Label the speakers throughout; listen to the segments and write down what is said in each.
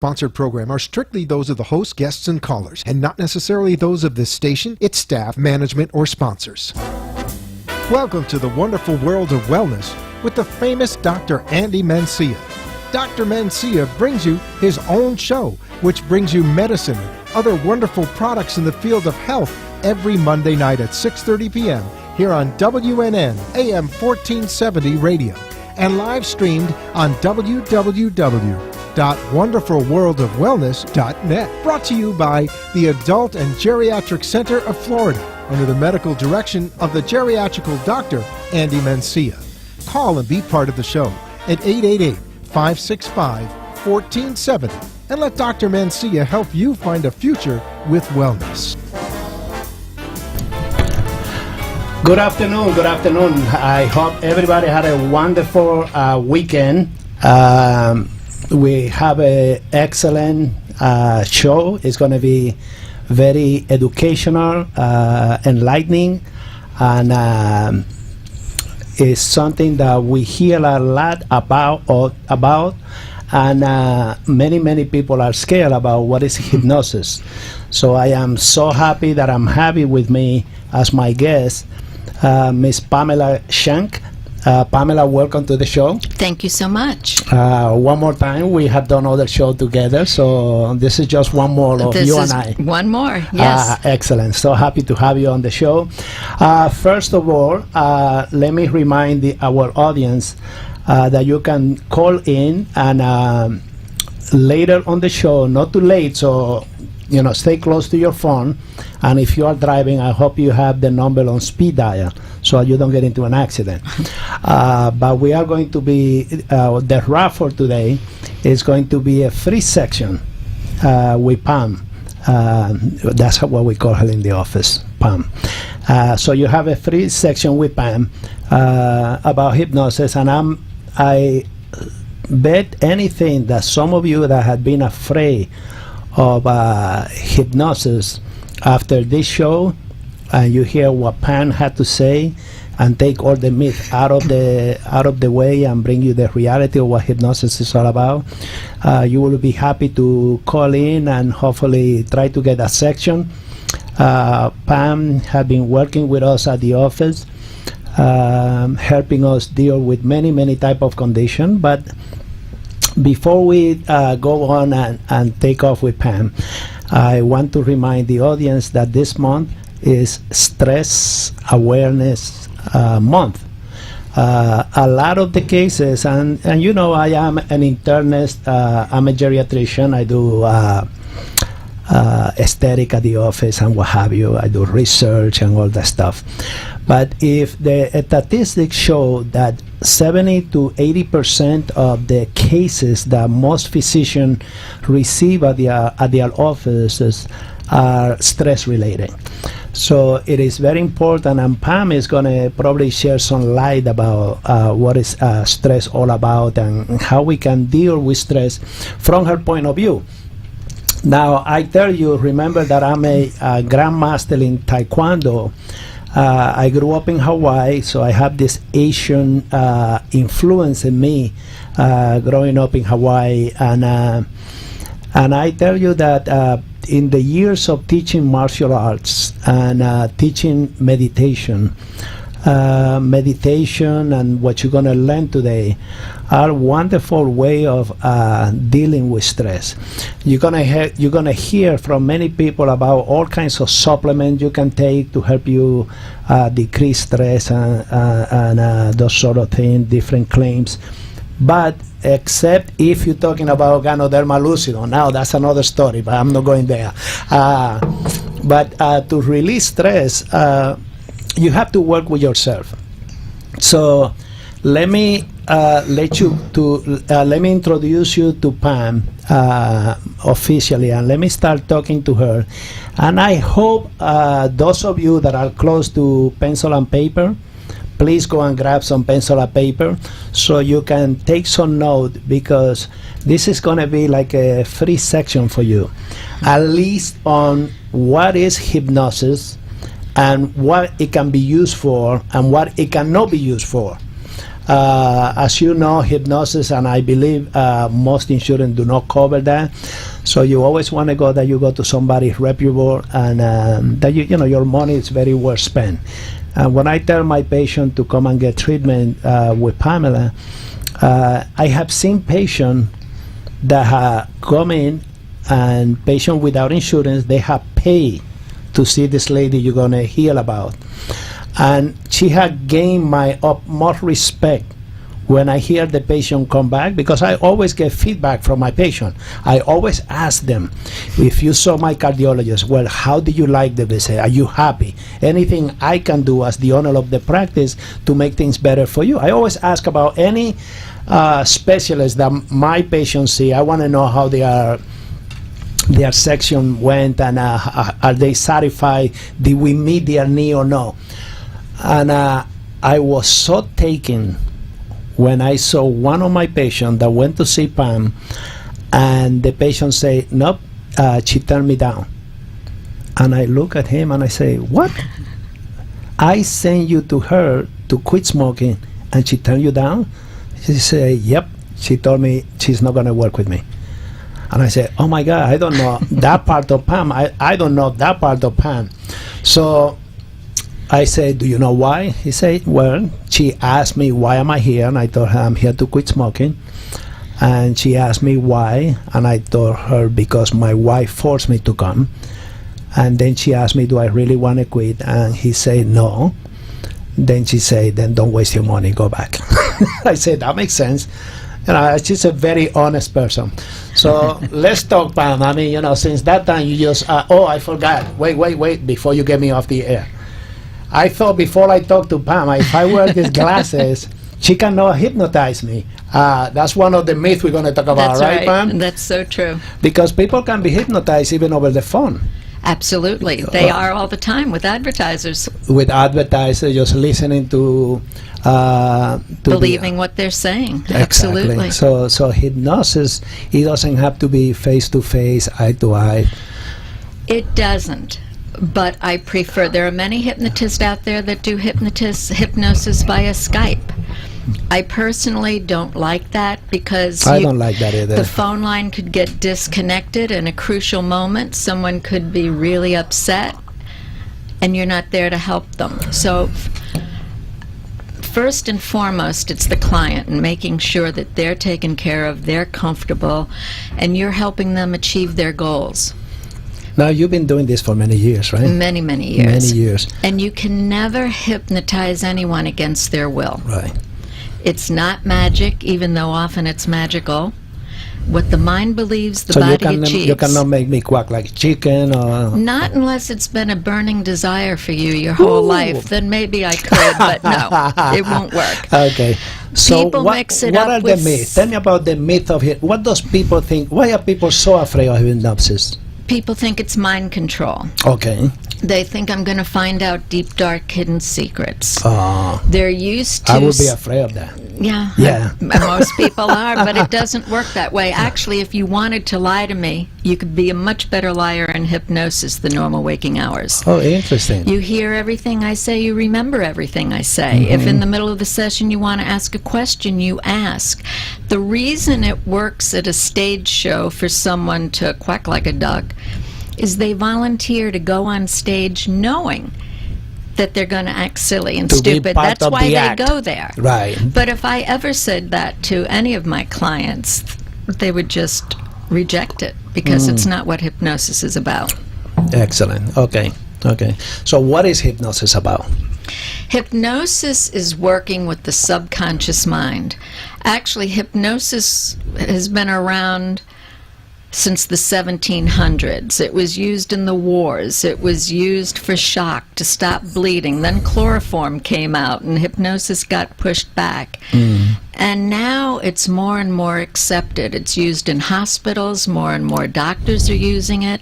Speaker 1: Sponsored program are strictly those of the host, guests, and callers, and not necessarily those of this station, its staff, management, or sponsors. Welcome to the wonderful world of wellness with the famous Dr. Andy Mencia. Dr. Mencia brings you his own show, which brings you medicine and other wonderful products in the field of health every Monday night at 6:30 p.m. here on WNN AM 1470 Radio and live streamed on www.wonderfulworldofwellness.net. Brought to you by the Adult and Geriatric Center of Florida under the medical direction of the geriatrical doctor Andy Mencia. Call and be part of the show at 888-565-1470 and let Dr. Mencia help you find a future with wellness.
Speaker 2: Good afternoon. I hope everybody had a wonderful weekend. We have an excellent show. It's going to be very educational, enlightening, and it's something that we hear a lot about, and many people are scared about what is hypnosis. So I am so happy that I'm having with me as my guest Miss Pamela Shank. Pamela, welcome to the show.
Speaker 3: Thank you so much.
Speaker 2: One more time, we have done other shows together, so this is just one more of you and I.
Speaker 3: One more, yes.
Speaker 2: Excellent. So happy to have you on the show. First of all, let me remind our audience that you can call in and later on the show, not too late, so stay close to your phone. And if you are driving, I hope you have the number on speed dial so you don't get into an accident. But we are going to be, the raffle today is going to be a free section with Pam. That's what we call her in the office, Pam. So you have a free section with Pam about hypnosis, and I bet anything that some of you that had been afraid of hypnosis after this show, and you hear what Pam had to say and take all the myth out of the way and bring you the reality of what hypnosis is all about, you will be happy to call in and hopefully try to get a section. Pam has been working with us at the office, helping us deal with many type of condition. But before we go on and take off with Pam, I want to remind the audience that this month is Stress Awareness Month. A lot of the cases, and I am an internist, I'm a geriatrician, I do aesthetic at the office and what have you, I do research and all that stuff. But if the statistics show that 70 to 80% of the cases that most physicians receive at their offices are stress related. So it is very important, and Pam is going to probably share some light about what is stress all about and how we can deal with stress from her point of view. Now, I tell you, remember that I'm a grandmaster in Taekwondo. I grew up in Hawaii, so I have this Asian influence in me growing up in Hawaii. And I tell you that in the years of teaching martial arts and teaching meditation and what you're going to learn today are wonderful way of dealing with stress. You're gonna hear from many people about all kinds of supplements you can take to help you decrease stress and those sort of things, different claims. But except if you're talking about Ganoderma lucidum, now that's another story, but I'm not going there. But to release stress, you have to work with yourself. So let me introduce you to Pam officially, and let me start talking to her. And I hope those of you that are close to pencil and paper, please go and grab some pencil and paper so you can take some note, because this is going to be like a free section for you, at least on what is hypnosis and what it can be used for and what it cannot be used for. As you know, hypnosis, and I believe most insurance do not cover that. So you always want to go that you go to somebody reputable, and that you know your money is very well spent. And when I tell my patient to come and get treatment with Pamela, I have seen patients that have come in, and patients without insurance, they have paid to see this lady you're going to hear about. And she had gained my utmost respect when I hear the patient come back, because I always get feedback from my patient. I always ask them, if you saw my cardiologist, well, how did you like the visit? Are you happy? Anything I can do as the owner of the practice to make things better for you? I always ask about any specialist that my patients see. I want to know how their section went, and are they satisfied? Did we meet their need or no? And I was so taken when I saw one of my patients that went to see Pam, and the patient say, nope, she turned me down. And I look at him and I say, what? I sent you to her to quit smoking, and she turned you down? She said, yep. She told me she's not going to work with me. And I said, oh my God, I don't know that part of Pam. I don't know that part of Pam. So I said, do you know why? He said, well, she asked me, why am I here? And I told her, I'm here to quit smoking. And she asked me why, and I told her, because my wife forced me to come. And then she asked me, do I really want to quit? And he said, no. Then she said, then don't waste your money, go back. I said, that makes sense. You know, she's a very honest person. So let's talk, Pam. I mean, you know, since that time you just, oh, I forgot. Wait, before you get me off the air. I thought before I talk to Pam, if I wear these glasses, she cannot hypnotize me. That's one of the myths we're going to talk about,
Speaker 3: That's
Speaker 2: right, Pam?
Speaker 3: That's so true.
Speaker 2: Because people can be hypnotized even over the phone.
Speaker 3: Absolutely. They are all the time with advertisers.
Speaker 2: With advertisers, just listening to
Speaker 3: believing what they're saying.
Speaker 2: Exactly.
Speaker 3: Absolutely.
Speaker 2: So hypnosis, it doesn't have to be face-to-face, eye-to-eye.
Speaker 3: It doesn't. But I prefer, there are many hypnotists out there that do hypnosis via Skype. I personally don't like that, because
Speaker 2: I don't like that either.
Speaker 3: The phone line could get disconnected in a crucial moment. Someone could be really upset, and you're not there to help them. So first and foremost, it's the client, and making sure that they're taken care of, they're comfortable, and you're helping them achieve their goals.
Speaker 2: Now, you've been doing this for many years, right?
Speaker 3: Many, many years.
Speaker 2: Many years.
Speaker 3: And you can never hypnotize anyone against their will.
Speaker 2: Right.
Speaker 3: It's not magic, even though often it's magical. What the mind believes, the
Speaker 2: so
Speaker 3: body achieves.
Speaker 2: You cannot make me quack like chicken, or...
Speaker 3: Not unless it's been a burning desire for you your whole life. Then maybe I could, but no, it won't work.
Speaker 2: Okay. So
Speaker 3: People mix it
Speaker 2: what
Speaker 3: up
Speaker 2: are
Speaker 3: with
Speaker 2: the myths? Tell me about the myth of it. What does people think? Why are people so afraid of hypnosis?
Speaker 3: People think it's mind control.
Speaker 2: Okay.
Speaker 3: They think I'm going to find out deep, dark, hidden secrets.
Speaker 2: Oh.
Speaker 3: They're used to...
Speaker 2: I would be afraid of that.
Speaker 3: Yeah. Most people are, but it doesn't work that way. Actually, if you wanted to lie to me, you could be a much better liar in hypnosis than normal waking hours.
Speaker 2: Oh, interesting.
Speaker 3: You hear everything I say, you remember everything I say. If in the middle of the session you want to ask a question, you ask. The reason it works at a stage show for someone to quack like a duck is they volunteer to go on stage knowing that they're going to act silly and stupid. That's why they go there.
Speaker 2: Right.
Speaker 3: But if I ever said that to any of my clients, they would just reject it, because it's not what hypnosis is about.
Speaker 2: Excellent. Okay. So what is hypnosis about?
Speaker 3: Hypnosis is working with the subconscious mind. Actually, hypnosis has been around since the 1700s. It was used in the wars. It was used for shock, to stop bleeding. Then chloroform came out and hypnosis got pushed back. And now it's more and more accepted. It's used in hospitals. More and more doctors are using it,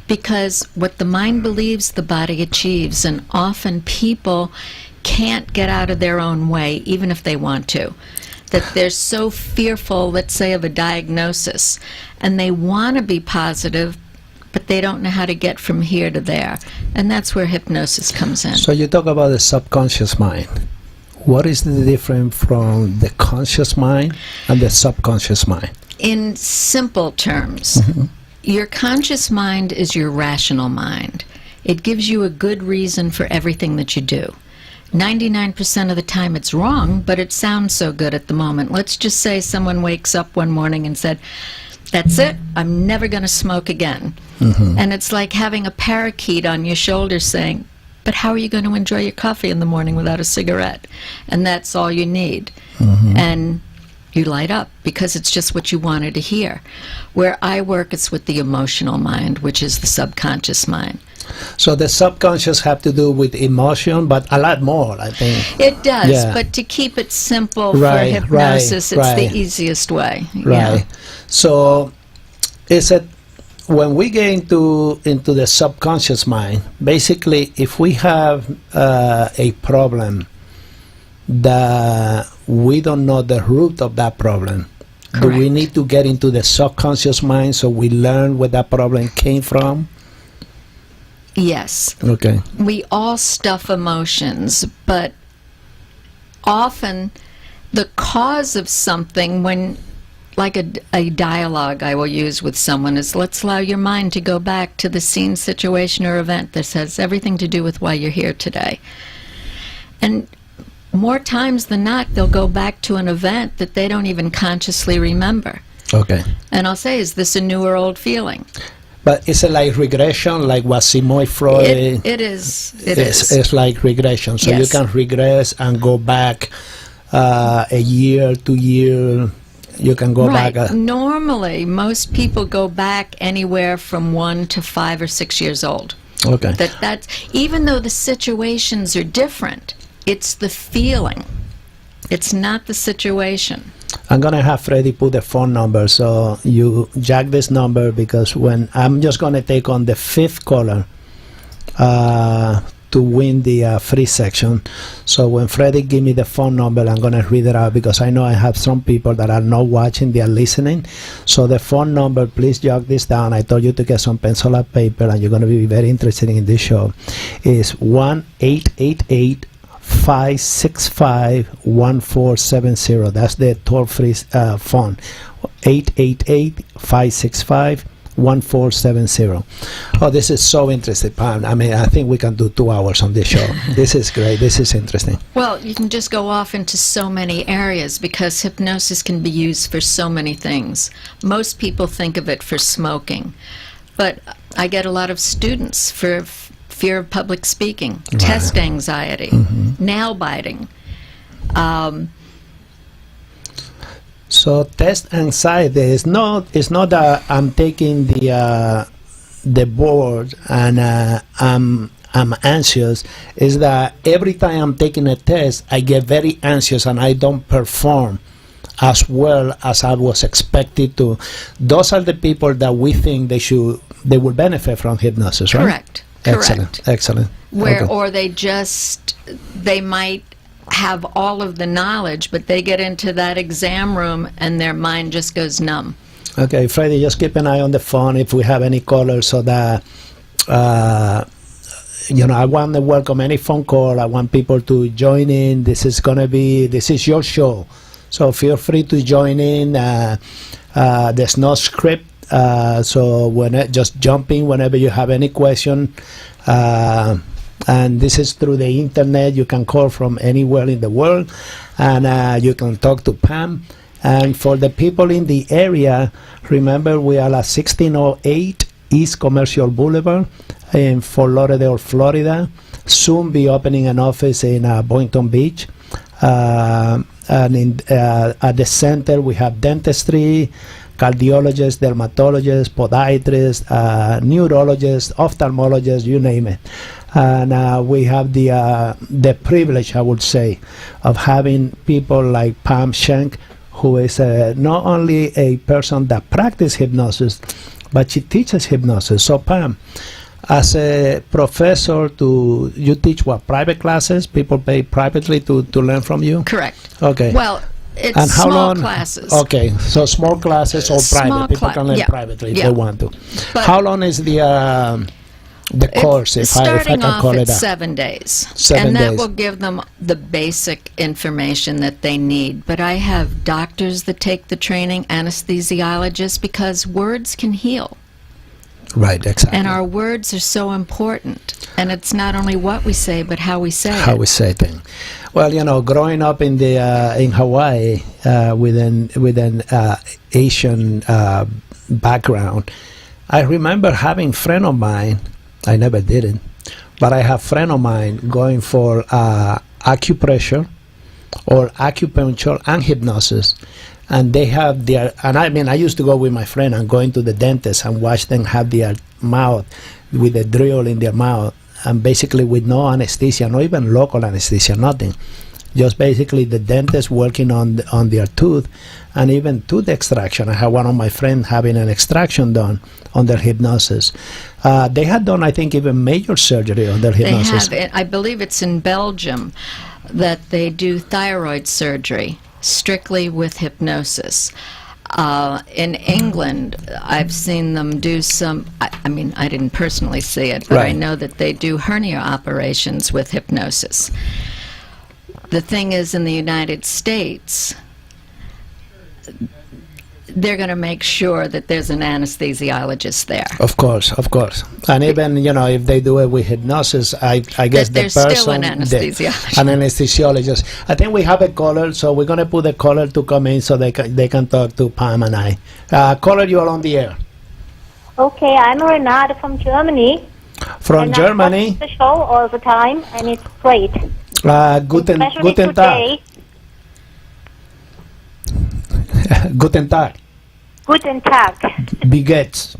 Speaker 3: because what the mind believes, the body achieves. And often people can't get out of their own way, even if they want to. That they're so fearful, let's say, of a diagnosis, and they want to be positive, but they don't know how to get from here to there. And that's where hypnosis comes in.
Speaker 2: So you talk about the subconscious mind. What is the difference from the conscious mind and the subconscious mind?
Speaker 3: In simple terms, your conscious mind is your rational mind. It gives you a good reason for everything that you do. 99% of the time it's wrong, but it sounds so good at the moment. Let's just say someone wakes up one morning and said, "That's it, I'm never going to smoke again." And it's like having a parakeet on your shoulder saying, "But how are you going to enjoy your coffee in the morning without a cigarette?" And that's all you need. And you light up because it's just what you wanted to hear. Where I work, it's with the emotional mind, which is the subconscious mind.
Speaker 2: So the subconscious have to do with emotion, but a lot more, I think.
Speaker 3: It does,
Speaker 2: Yeah.
Speaker 3: but to keep it simple
Speaker 2: Right,
Speaker 3: for hypnosis,
Speaker 2: right,
Speaker 3: it's the
Speaker 2: right.
Speaker 3: easiest way.
Speaker 2: Right. So is it when we get into the subconscious mind, basically if we have a problem that we don't know the root of that problem, do we
Speaker 3: Correct.
Speaker 2: need to get into the subconscious mind so we learn where that problem came from?
Speaker 3: Yes.
Speaker 2: Okay.
Speaker 3: We all stuff emotions, but often the cause of something, when like a dialogue I will use with someone, is let's allow your mind to go back to the scene, situation, or event that has everything to do with why you're here today. And more times than not, they'll go back to an event that they don't even consciously remember.
Speaker 2: Okay.
Speaker 3: And I'll say, is this a new or old feeling?
Speaker 2: But is it like regression, like what Sigmund Freud?
Speaker 3: It is. It is.
Speaker 2: It's like regression. So you
Speaker 3: Yes.
Speaker 2: can regress and go back a year, 2 years. You can go
Speaker 3: Right.
Speaker 2: back.
Speaker 3: Normally, most people go back anywhere from 1 to 5 or 6 years old.
Speaker 2: Okay.
Speaker 3: That's even though the situations are different, it's the feeling. It's not the situation.
Speaker 2: I'm gonna have Freddie put the phone number, so you jack this number, because when I'm just gonna take on the 5th caller to win the free section. So when Freddie give me the phone number, I'm gonna read it out, because I know I have some people that are not watching, they are listening. So the phone number, please jot this down. I told you to get some pencil and paper, and you're gonna be very interested in this show. Is 1-888 565-1470. That's the toll-free phone. 888-565-1470. Oh, this is so interesting, Pam. I mean, I think we can do 2 hours on this show. This is great. This is interesting.
Speaker 3: Well, you can just go off into so many areas because hypnosis can be used for so many things. Most people think of it for smoking, but I get a lot of students for fear of public speaking, test anxiety, nail biting.
Speaker 2: So test anxiety is not. It's not that I'm taking the board and I'm anxious. Is that every time I'm taking a test, I get very anxious and I don't perform as well as I was expected to. Those are the people that we think they will benefit from hypnosis, right?
Speaker 3: Correct.
Speaker 2: Excellent. Excellent.
Speaker 3: Where,
Speaker 2: Okay.
Speaker 3: or they might have all of the knowledge, but they get into that exam room and their mind just goes numb.
Speaker 2: Okay, Freddie, just keep an eye on the phone if we have any callers, so that I want to welcome any phone call. I want people to join in. This is your show, so feel free to join in. There's no script, so just jump in whenever you have any question. And this is through the internet. You can call from anywhere in the world, and you can talk to Pam. And for the people in the area, remember we are at 1608 East Commercial Boulevard in Fort Lauderdale, Florida. Soon be opening an office in Boynton Beach. And at the center we have dentistry, cardiologists, dermatologists, podiatrists, neurologists, ophthalmologists, you name it. And we have the privilege, I would say, of having people like Pam Schenk, who is not only a person that practices hypnosis, but she teaches hypnosis. So Pam, as a professor, you teach what, private classes? People pay privately to learn from you?
Speaker 3: Correct.
Speaker 2: Okay.
Speaker 3: Well, it's
Speaker 2: And how
Speaker 3: small
Speaker 2: long?
Speaker 3: classes.
Speaker 2: Okay, so small classes or
Speaker 3: Small
Speaker 2: private. People can learn
Speaker 3: yeah,
Speaker 2: privately if
Speaker 3: yeah.
Speaker 2: they want to.
Speaker 3: But-
Speaker 2: How long is the The course, if I
Speaker 3: starting
Speaker 2: can
Speaker 3: off
Speaker 2: call
Speaker 3: at
Speaker 2: it that.
Speaker 3: 7 days.
Speaker 2: 7
Speaker 3: and that
Speaker 2: days.
Speaker 3: will give them the basic information that they need. But I have doctors that take the training, anesthesiologists, because words can heal.
Speaker 2: Right, exactly.
Speaker 3: And our words are so important. And it's not only what we say, but how we say
Speaker 2: How
Speaker 3: it.
Speaker 2: we say things. Well, growing up in the in Hawaii with an Asian background, I remember having friend of mine. I never did it, but I have friend of mine going for acupressure or acupuncture and hypnosis. And they have I used to go with my friend and going to the dentist and watch them have their mouth with a drill in their mouth, and basically with no anesthesia, not even local anesthesia, nothing. Just basically the dentist working on their tooth, and even tooth extraction. I had one of my friends having an extraction done on their hypnosis. They had done, I think, even major surgery on their hypnosis.
Speaker 3: They have, I believe it's in Belgium, that they do thyroid surgery strictly with hypnosis. In England, I've seen them do some, I mean, I didn't personally see it, but I
Speaker 2: Right.
Speaker 3: know that they do hernia operations with hypnosis. The thing is, in the United States, they're going to make sure that there's an anesthesiologist there.
Speaker 2: Of course. And even, if they do it with hypnosis, I guess the
Speaker 3: there's
Speaker 2: person...
Speaker 3: still an anesthesiologist.
Speaker 2: An anesthesiologist. I think we have a caller, so we're going to put the caller to come in so they can talk to Pam and I. Caller, you are on the air.
Speaker 4: Okay, I'm Renate from Germany.
Speaker 2: From
Speaker 4: and
Speaker 2: Germany.
Speaker 4: I watch the show all the time, and it's great.
Speaker 2: Guten
Speaker 4: Especially
Speaker 2: Tag.
Speaker 4: today.
Speaker 2: Guten Tag.
Speaker 4: Guten Tag.
Speaker 2: Wie geht's?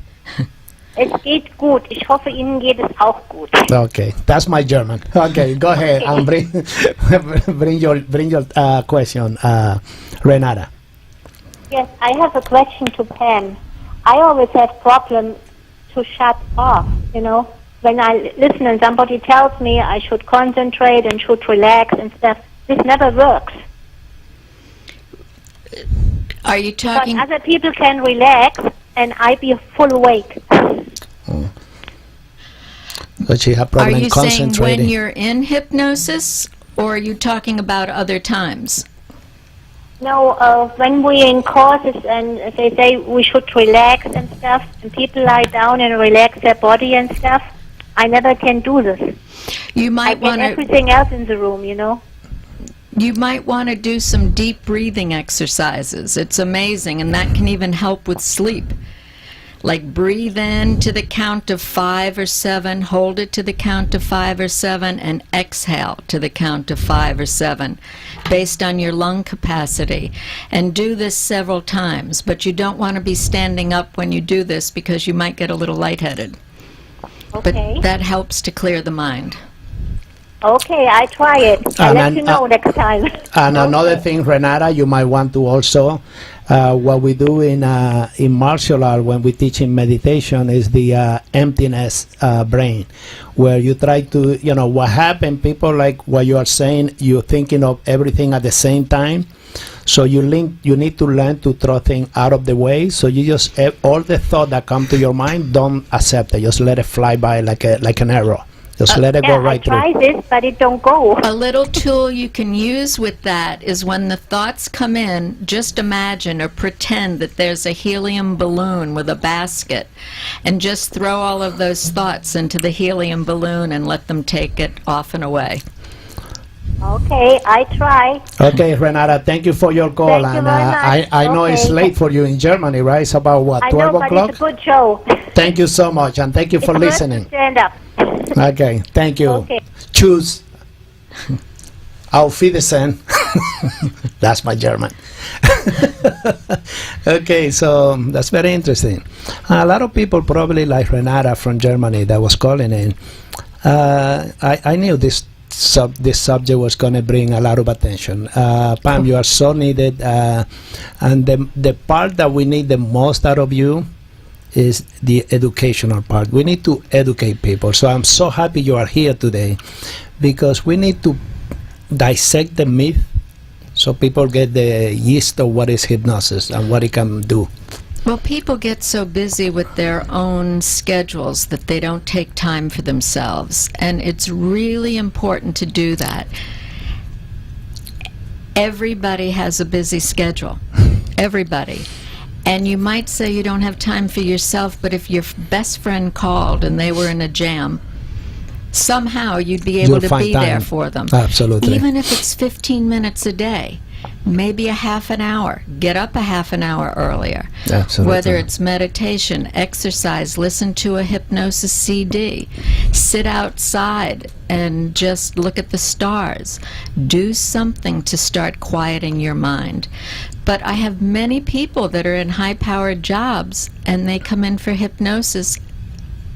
Speaker 4: Es geht gut. Ich hoffe, Ihnen geht es auch gut.
Speaker 2: Okay, that's my German. Okay, go ahead and bring your question, Renata.
Speaker 4: Yes, I have a question to Pam. I always have problem to shut off, When I listen and somebody tells me I should concentrate and should relax and stuff, this never works.
Speaker 3: Are you
Speaker 4: But
Speaker 3: talking...
Speaker 4: other people can relax and I be full awake.
Speaker 2: So she have
Speaker 3: Are
Speaker 2: problem
Speaker 3: you saying
Speaker 2: concentrating.
Speaker 3: when you're in hypnosis, or are you talking about other times?
Speaker 4: No, when we're in courses and they say we should relax and stuff, and people lie down and relax their body and stuff, I never can do this.
Speaker 3: You
Speaker 4: I
Speaker 3: might
Speaker 4: get
Speaker 3: want to...
Speaker 4: everything else in the room,
Speaker 3: You might want to do some deep breathing exercises. It's amazing, and that can even help with sleep. Like breathe in to the count of 5 or 7, hold it to the count of 5 or 7, and exhale to the count of 5 or 7, based on your lung capacity. And do this several times, but you don't want to be standing up when you do this because you might get a little lightheaded.
Speaker 4: Okay.
Speaker 3: But that helps to clear the mind.
Speaker 4: Okay, I try it. I'll let you know next time.
Speaker 2: And another thing, Renata, you might want to also, what we do in martial art when we teach in meditation is the emptiness brain, where you try to, what happened, people like what you are saying, you're thinking of everything at the same time. So you need to learn to throw things out of the way. So you just, all the thought that come to your mind, don't accept it. Just let it fly by like an arrow. Just let it go right through.
Speaker 4: I try this, but it don't go.
Speaker 3: A little tool you can use with that is when the thoughts come in, just imagine or pretend that there's a helium balloon with a basket, and just throw all of those thoughts into the helium balloon and let them take it off and away.
Speaker 4: Okay, I try.
Speaker 2: Okay, Renata, thank you for your call.
Speaker 4: Thank you
Speaker 2: And
Speaker 4: very much.
Speaker 2: I know it's
Speaker 4: Okay.
Speaker 2: late for you in Germany, right? It's about what,
Speaker 4: I
Speaker 2: 12
Speaker 4: know, but
Speaker 2: o'clock?
Speaker 4: it's a good show.
Speaker 2: Thank you so much, and thank you for
Speaker 4: It's worth
Speaker 2: listening.
Speaker 4: to stand up.
Speaker 2: Okay, thank you.
Speaker 4: Okay.
Speaker 2: Choose. Auf Wiedersehen. That's my German. Okay, so that's very interesting. A lot of people probably like Renata from Germany that was calling in. I knew this subject was going to bring a lot of attention. Pam, you are so needed, and the part that we need the most out of you is the educational part. We need to educate people. So I'm so happy you are here today, because we need to dissect the myth so people get the gist of what is hypnosis and what it can do.
Speaker 3: Well, people get so busy with their own schedules that they don't take time for themselves, and it's really important to do that. Everybody has a busy schedule. Everybody. And you might say you don't have time for yourself, but if your best friend called and they were in a jam, somehow you'd be able
Speaker 2: You'll
Speaker 3: to
Speaker 2: find
Speaker 3: be
Speaker 2: time.
Speaker 3: there for them.
Speaker 2: Absolutely.
Speaker 3: Even if it's 15 minutes a day, maybe a half an hour. Get up a half an hour earlier.
Speaker 2: Absolutely.
Speaker 3: Whether it's meditation, exercise, listen to a hypnosis CD, sit outside and just look at the stars. Do something to start quieting your mind. But I have many people that are in high-powered jobs and they come in for hypnosis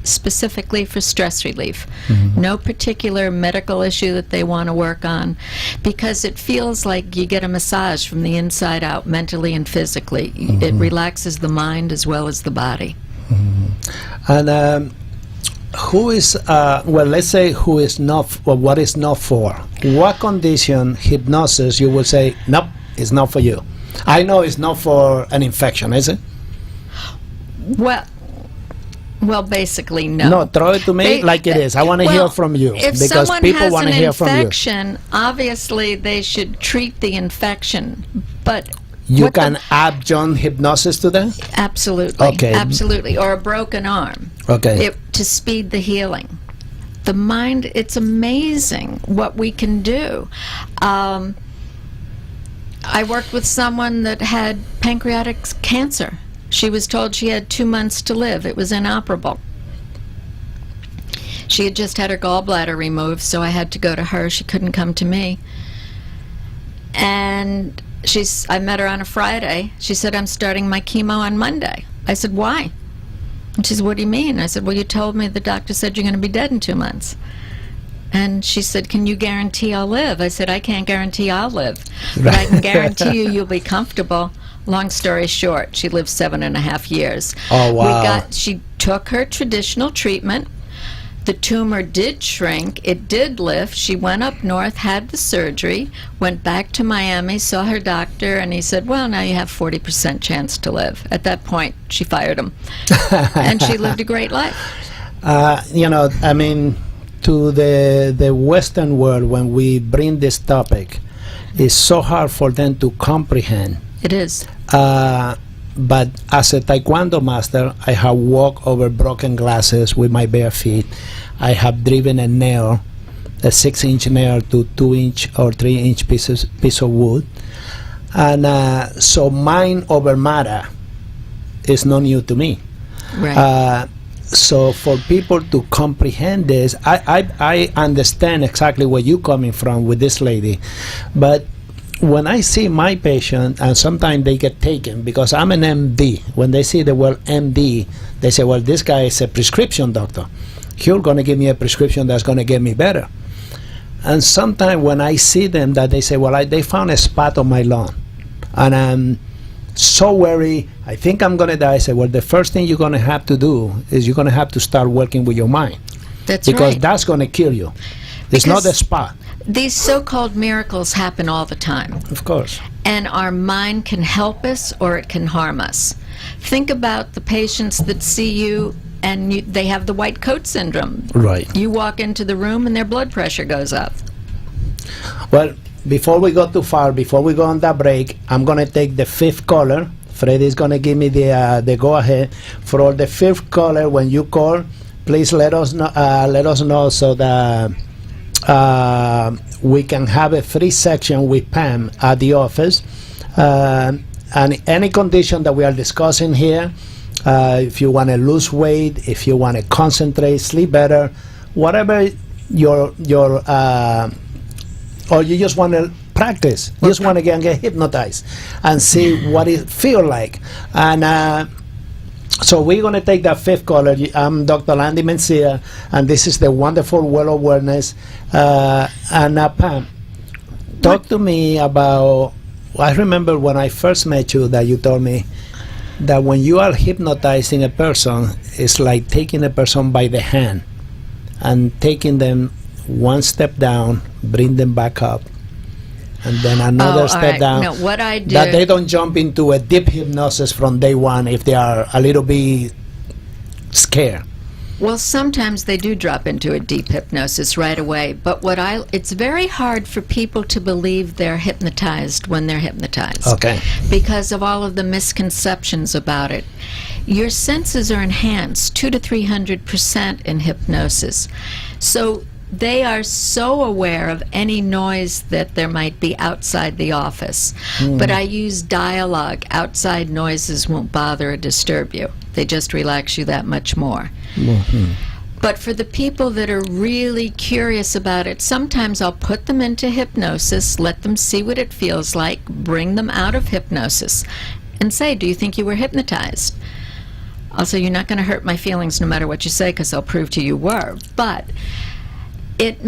Speaker 3: specifically for stress relief. No particular medical issue that they want to work on, because it feels like you get a massage from the inside out, mentally and physically. It relaxes the mind as well as the body.
Speaker 2: And who is, well, let's say who is not, well, what is not for? What condition hypnosis you would say, nope, it's not for you? I know it's not for an infection, is it?
Speaker 3: Well, basically, no.
Speaker 2: No, throw it to me like it is. I want to hear from you,
Speaker 3: if
Speaker 2: because
Speaker 3: someone
Speaker 2: people
Speaker 3: has
Speaker 2: want to
Speaker 3: an
Speaker 2: hear from you.
Speaker 3: infection, obviously they should treat the infection, but
Speaker 2: You
Speaker 3: what the-
Speaker 2: can adjunct hypnosis to that?
Speaker 3: Absolutely.
Speaker 2: Okay.
Speaker 3: Absolutely. Or a broken arm.
Speaker 2: Okay.
Speaker 3: To speed the healing. The mind, it's amazing what we can do. I worked with someone that had pancreatic cancer. She was told she had 2 months to live. It was inoperable. She had just had her gallbladder removed, so I had to go to her. She couldn't come to me. And I met her on a Friday. She said, I'm starting my chemo on Monday. I said, why? And she said, what do you mean? I said, well, you told me the doctor said you're going to be dead in 2 months. And she said, can you guarantee I'll live? I said, I can't guarantee I'll live, but I can guarantee you'll be comfortable. Long story short, she lived 7.5 years.
Speaker 2: Oh, wow.
Speaker 3: She took her traditional treatment. The tumor did shrink. It did lift. She went up north, had the surgery, went back to Miami, saw her doctor, and he said, well, now you have 40% chance to live. At that point, she fired him. And she lived a great life.
Speaker 2: You know, I mean, to the Western world, when we bring this topic, it's so hard for them to comprehend.
Speaker 3: It is.
Speaker 2: But as a Taekwondo master, I have walked over broken glasses with my bare feet. I have driven a nail, a 6-inch nail, to 2-inch or 3-inch piece of wood. And so mind over matter is not new to me.
Speaker 3: Right.
Speaker 2: So for people to comprehend this, I understand exactly where you're coming from with this lady. But when I see my patient, and sometimes they get taken because I'm an MD. When they see the word MD, they say, well, this guy is a prescription doctor. He's going to give me a prescription that's going to get me better. And sometimes when I see them, that they say, well, they found a spot on my lawn, and I'm so worried, I think I'm going to die. I say, well, the first thing you're going to have to do is you're going to have to start working with your mind.
Speaker 3: That's
Speaker 2: because
Speaker 3: right.
Speaker 2: that's going to kill you. It's not the spot.
Speaker 3: These so-called miracles happen all the time.
Speaker 2: Of course.
Speaker 3: And our mind can help us or it can harm us. Think about the patients that see you and they have the white coat syndrome.
Speaker 2: Right.
Speaker 3: You walk into the room and their blood pressure goes up.
Speaker 2: Well, before we go too far, before we go on that break, I'm going to take the 5th caller. Freddie's going to give me the go-ahead. For the 5th caller, when you call, please let us know so that we can have a free section with Pam at the office. And any condition that we are discussing here, if you want to lose weight, if you want to concentrate, sleep better, whatever your or you just want to practice, you just want to get hypnotized and see what it feel like. And so we're going to take that 5th caller. I'm Dr. Landy Mencia, and this is the wonderful World of Wellness. And Pam, talk to me about, I remember when I first met you that you told me that when you are hypnotizing a person, it's like taking a person by the hand and taking them one step down, bring them back up, and then another
Speaker 3: all
Speaker 2: step
Speaker 3: right.
Speaker 2: down.
Speaker 3: No, what I do.
Speaker 2: That they don't jump into a deep hypnosis from day one if they are a little bit scared.
Speaker 3: Well, sometimes they do drop into a deep hypnosis right away, but it's very hard for people to believe they're hypnotized when they're hypnotized.
Speaker 2: Okay.
Speaker 3: Because of all of the misconceptions about it. Your senses are enhanced 200 to 300% in hypnosis. So they are so aware of any noise that there might be outside the office. But I use dialogue. Outside noises won't bother or disturb you. They just relax you that much more. But for the people that are really curious about it, sometimes I'll put them into hypnosis, let them see what it feels like, bring them out of hypnosis, and say, do you think you were hypnotized? I'll say, you're not going to hurt my feelings no matter what you say, because I'll prove to you were. But it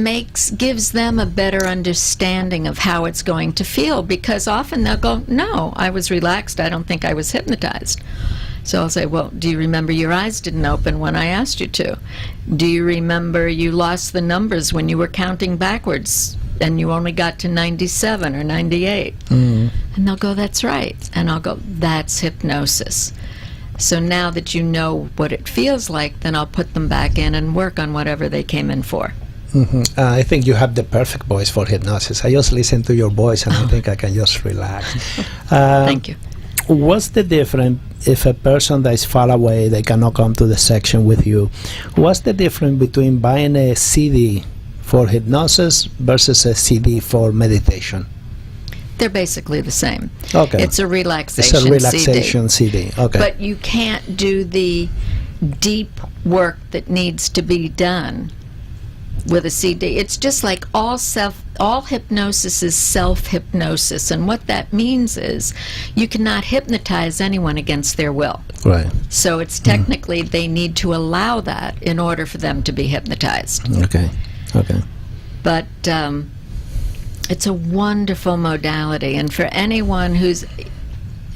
Speaker 3: gives them a better understanding of how it's going to feel, because often they'll go, no, I was relaxed, I don't think I was hypnotized. So I'll say, well, do you remember your eyes didn't open when I asked you to? Do you remember you lost the numbers when you were counting backwards and you only got to 97 or 98? And they'll go, that's right. And I'll go, that's hypnosis. So now that you know what it feels like, then I'll put them back in and work on whatever they came in for.
Speaker 2: I think you have the perfect voice for hypnosis. I just listen to your voice and I think I can just relax.
Speaker 3: Thank you.
Speaker 2: What's the difference if a person that is far away, they cannot come to the section with you? What's the difference between buying a CD for hypnosis versus a CD for meditation?
Speaker 3: They're basically the same.
Speaker 2: Okay.
Speaker 3: It's a relaxation
Speaker 2: It's a relaxation CD. Okay.
Speaker 3: But you can't do the deep work that needs to be done with a CD. It's just like all hypnosis is self-hypnosis, and what that means is you cannot hypnotize anyone against their will.
Speaker 2: Right.
Speaker 3: So it's technically they need to allow that in order for them to be hypnotized.
Speaker 2: Okay.
Speaker 3: But it's a wonderful modality, and for anyone who's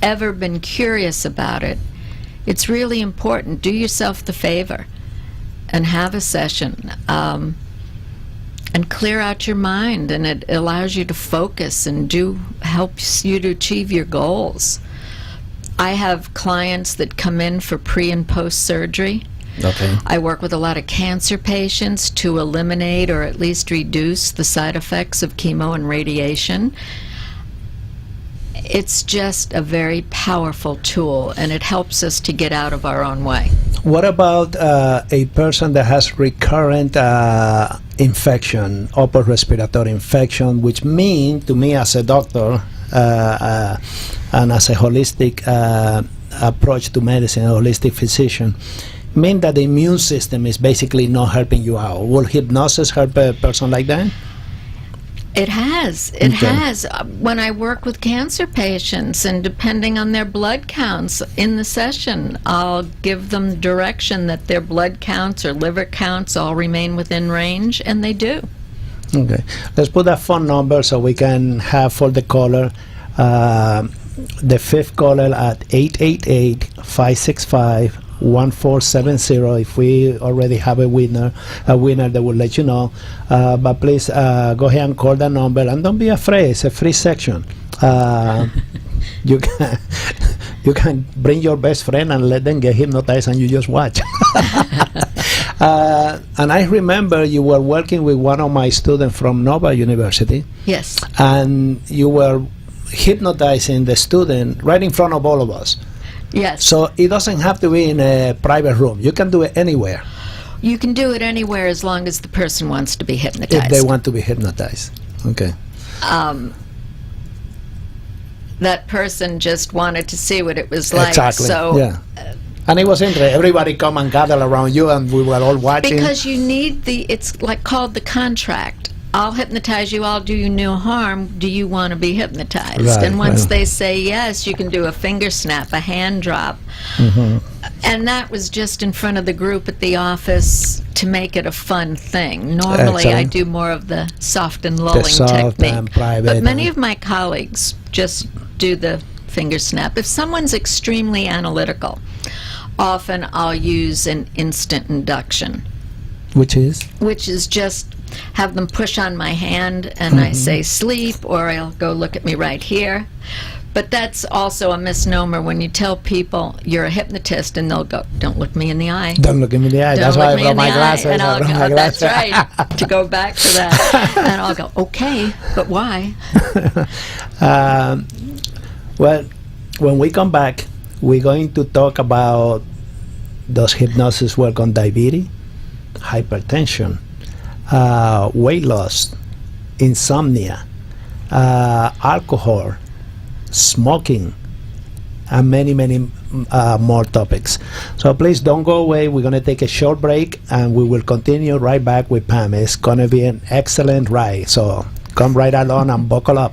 Speaker 3: ever been curious about it, it's really important. Do yourself the favor and have a session. And clear out your mind, and it allows you to focus and helps you to achieve your goals. I have clients that come in for pre and post surgery.
Speaker 2: Okay.
Speaker 3: I work with a lot of cancer patients to eliminate or at least reduce the side effects of chemo and radiation. It's just a very powerful tool, and it helps us to get out of our own way.
Speaker 2: What about a person that has recurrent infection, upper respiratory infection, which means to me as a doctor and as a holistic approach to medicine, a holistic physician, mean that the immune system is basically not helping you out? Will hypnosis help a person like that?
Speaker 3: It has. It has. When I work with cancer patients, and depending on their blood counts in the session, I'll give them direction that their blood counts or liver counts all remain within range, and they do.
Speaker 2: Okay. Let's put that phone number so we can have for the caller, the fifth caller at 888-565-1470. If we already have a winner that will let you know. But please go ahead and call that number, and don't be afraid. It's a free section. You can bring your best friend and let them get hypnotized, and you just watch. And I remember you were working with one of my students from Nova University.
Speaker 3: Yes.
Speaker 2: And you were hypnotizing the student right in front of all of us.
Speaker 3: Yes.
Speaker 2: So it doesn't have to be in a private room. You can do it anywhere.
Speaker 3: You can do it anywhere as long as the person wants to be hypnotized.
Speaker 2: If they want to be hypnotized. Okay.
Speaker 3: That person just wanted to see what it was like.
Speaker 2: Exactly.
Speaker 3: So,
Speaker 2: yeah. And it was interesting. Everybody come and gather around you, and we were all watching.
Speaker 3: Because you need it's like called the contract. I'll hypnotize you, I'll do you no harm. Do you want to be hypnotized?
Speaker 2: Right,
Speaker 3: and once
Speaker 2: right.
Speaker 3: they say yes, you can do a finger snap, a hand drop. And that was just in front of the group at the office to make it a fun thing. Normally I do more of the soft and lulling technique.
Speaker 2: And private
Speaker 3: but many of my colleagues just do the finger snap. If someone's extremely analytical, often I'll use an instant induction.
Speaker 2: Which is?
Speaker 3: which is just have them push on my hand and I say sleep, or I'll go look at me right here. But that's also a misnomer when you tell people you're a hypnotist and they'll go, don't look me in the eye.
Speaker 2: Don't look me in the eye.
Speaker 3: Don't
Speaker 2: That's why I
Speaker 3: look me
Speaker 2: brought
Speaker 3: in the
Speaker 2: my
Speaker 3: eye.
Speaker 2: glasses.
Speaker 3: And I'll
Speaker 2: I brought
Speaker 3: go,
Speaker 2: my
Speaker 3: that's
Speaker 2: glasses.
Speaker 3: right, to go back to that. And I'll go, okay, but why?
Speaker 2: Well, when we come back, we're going to talk about does hypnosis work on diabetes, hypertension, weight loss, insomnia, alcohol, smoking, and many more topics. So please don't go away. We're going to take a short break and we will continue right back with Pam. It's going to be an excellent ride. So come right along and buckle up.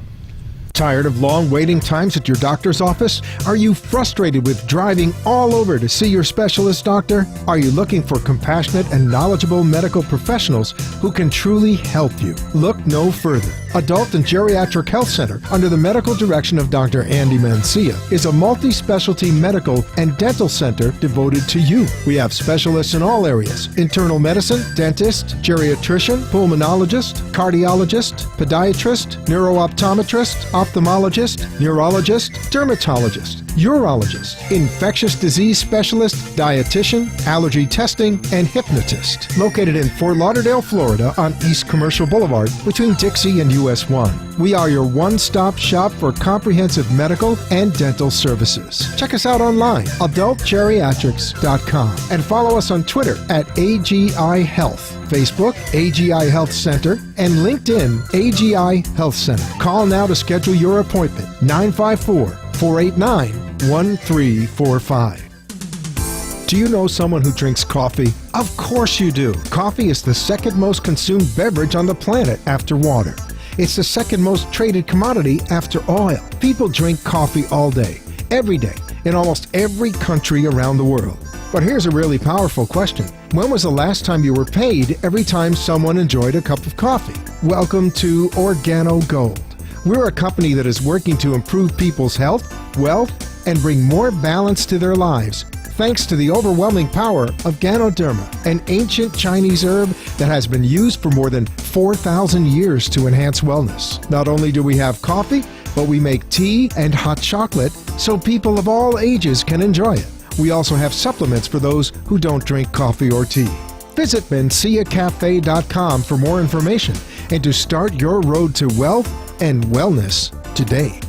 Speaker 1: Tired of long waiting times at your doctor's office? Are you frustrated with driving all over to see your specialist doctor? Are you looking for compassionate and knowledgeable medical professionals who can truly help you? Look no further. Adult and Geriatric Health Center, under the medical direction of Dr. Andy Mencia, is a multi-specialty medical and dental center devoted to you. We have specialists in all areas: internal medicine, dentist, geriatrician, pulmonologist, cardiologist, podiatrist, neurooptometrist, ophthalmologist, neurologist, dermatologist, urologist, infectious disease specialist, dietitian, allergy testing, and hypnotist. Located in Fort Lauderdale, Florida on East Commercial Boulevard between Dixie and US 1. We are your one-stop shop for comprehensive medical and dental services. Check us out online, adultgeriatrics.com, and follow us on Twitter at AGI Health, Facebook, AGI Health Center, and LinkedIn, AGI Health Center. Call now to schedule your appointment, 954-489-1345. Do you know someone who drinks coffee? Of course you do. Coffee is the second most consumed beverage on the planet after water. It's the second most traded commodity after oil. People drink coffee all day, every day, in almost every country around the world. But here's a really powerful question. When was the last time you were paid every time someone enjoyed a cup of coffee? Welcome to Organo Gold. We're a company that is working to improve people's health, wealth, and bring more balance to their lives, thanks to the overwhelming power of Ganoderma, an ancient Chinese herb that has been used for more than 4,000 years to enhance wellness. Not only do we have coffee, but we make tea and hot chocolate so people of all ages can enjoy it. We also have supplements for those who don't drink coffee or tea. Visit MenciaCafe.com for more information and to start your road to wealth and wellness today.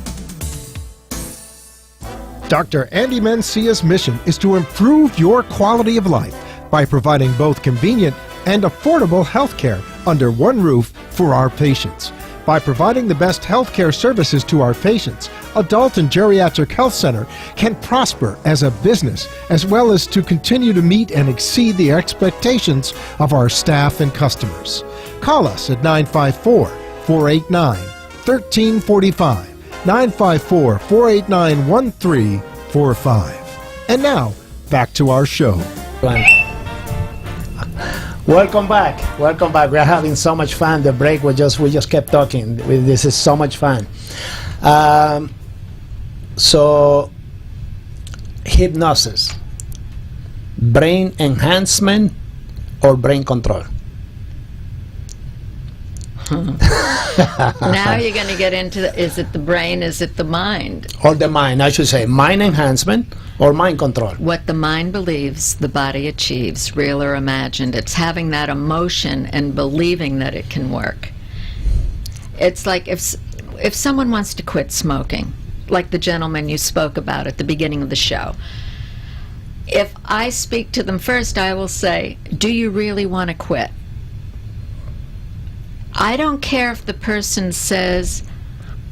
Speaker 1: Dr. Andy Mencia's mission is to improve your quality of life by providing both convenient and affordable health care under one roof for our patients. By providing the best health care services to our patients, Adult and Geriatric Health Center can prosper as a business, as well as to continue to meet and exceed the expectations of our staff and customers. Call us at 954-489-1345. 954-489-1345. And now, back to our show.
Speaker 2: Welcome back. Welcome back. We are having so much fun. The break we just kept talking. This is so much fun. So hypnosis, brain enhancement or brain control?
Speaker 3: Now you're going to get into is it the brain, is it the mind?
Speaker 2: Or the mind, I should say. Mind enhancement or mind control?
Speaker 3: What the mind believes, the body achieves, real or imagined. It's having that emotion and believing that it can work. It's like if someone wants to quit smoking, like the gentleman you spoke about at the beginning of the show, if I speak to them first, I will say, do you really want to quit? I don't care if the person says,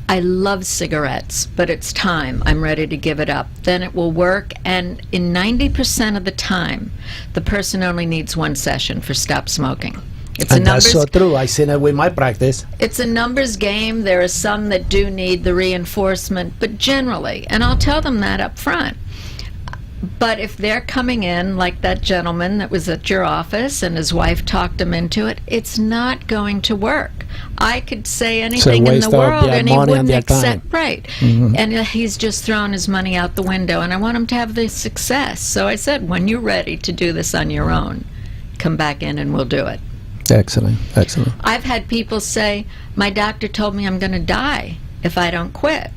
Speaker 3: I love cigarettes, but it's time, I'm ready to give it up. Then it will work, and in 90% of the time, the person only needs one session for stop smoking. It's
Speaker 2: And that's so true. I've seen it with my practice.
Speaker 3: It's a numbers game. There are some that do need the reinforcement, but generally, and I'll tell them that up front. But if they're coming in like that gentleman that was at your office and his wife talked him into it, it's not going to work. I could say anything in the world and he wouldn't accept. Right. Mm-hmm. And he's just thrown his money out the window, and I want him to have the success. So I said, when you're ready to do this on your own, come back in and we'll do it.
Speaker 2: Excellent, excellent.
Speaker 3: I've had people say, my doctor told me I'm going to die if I don't quit.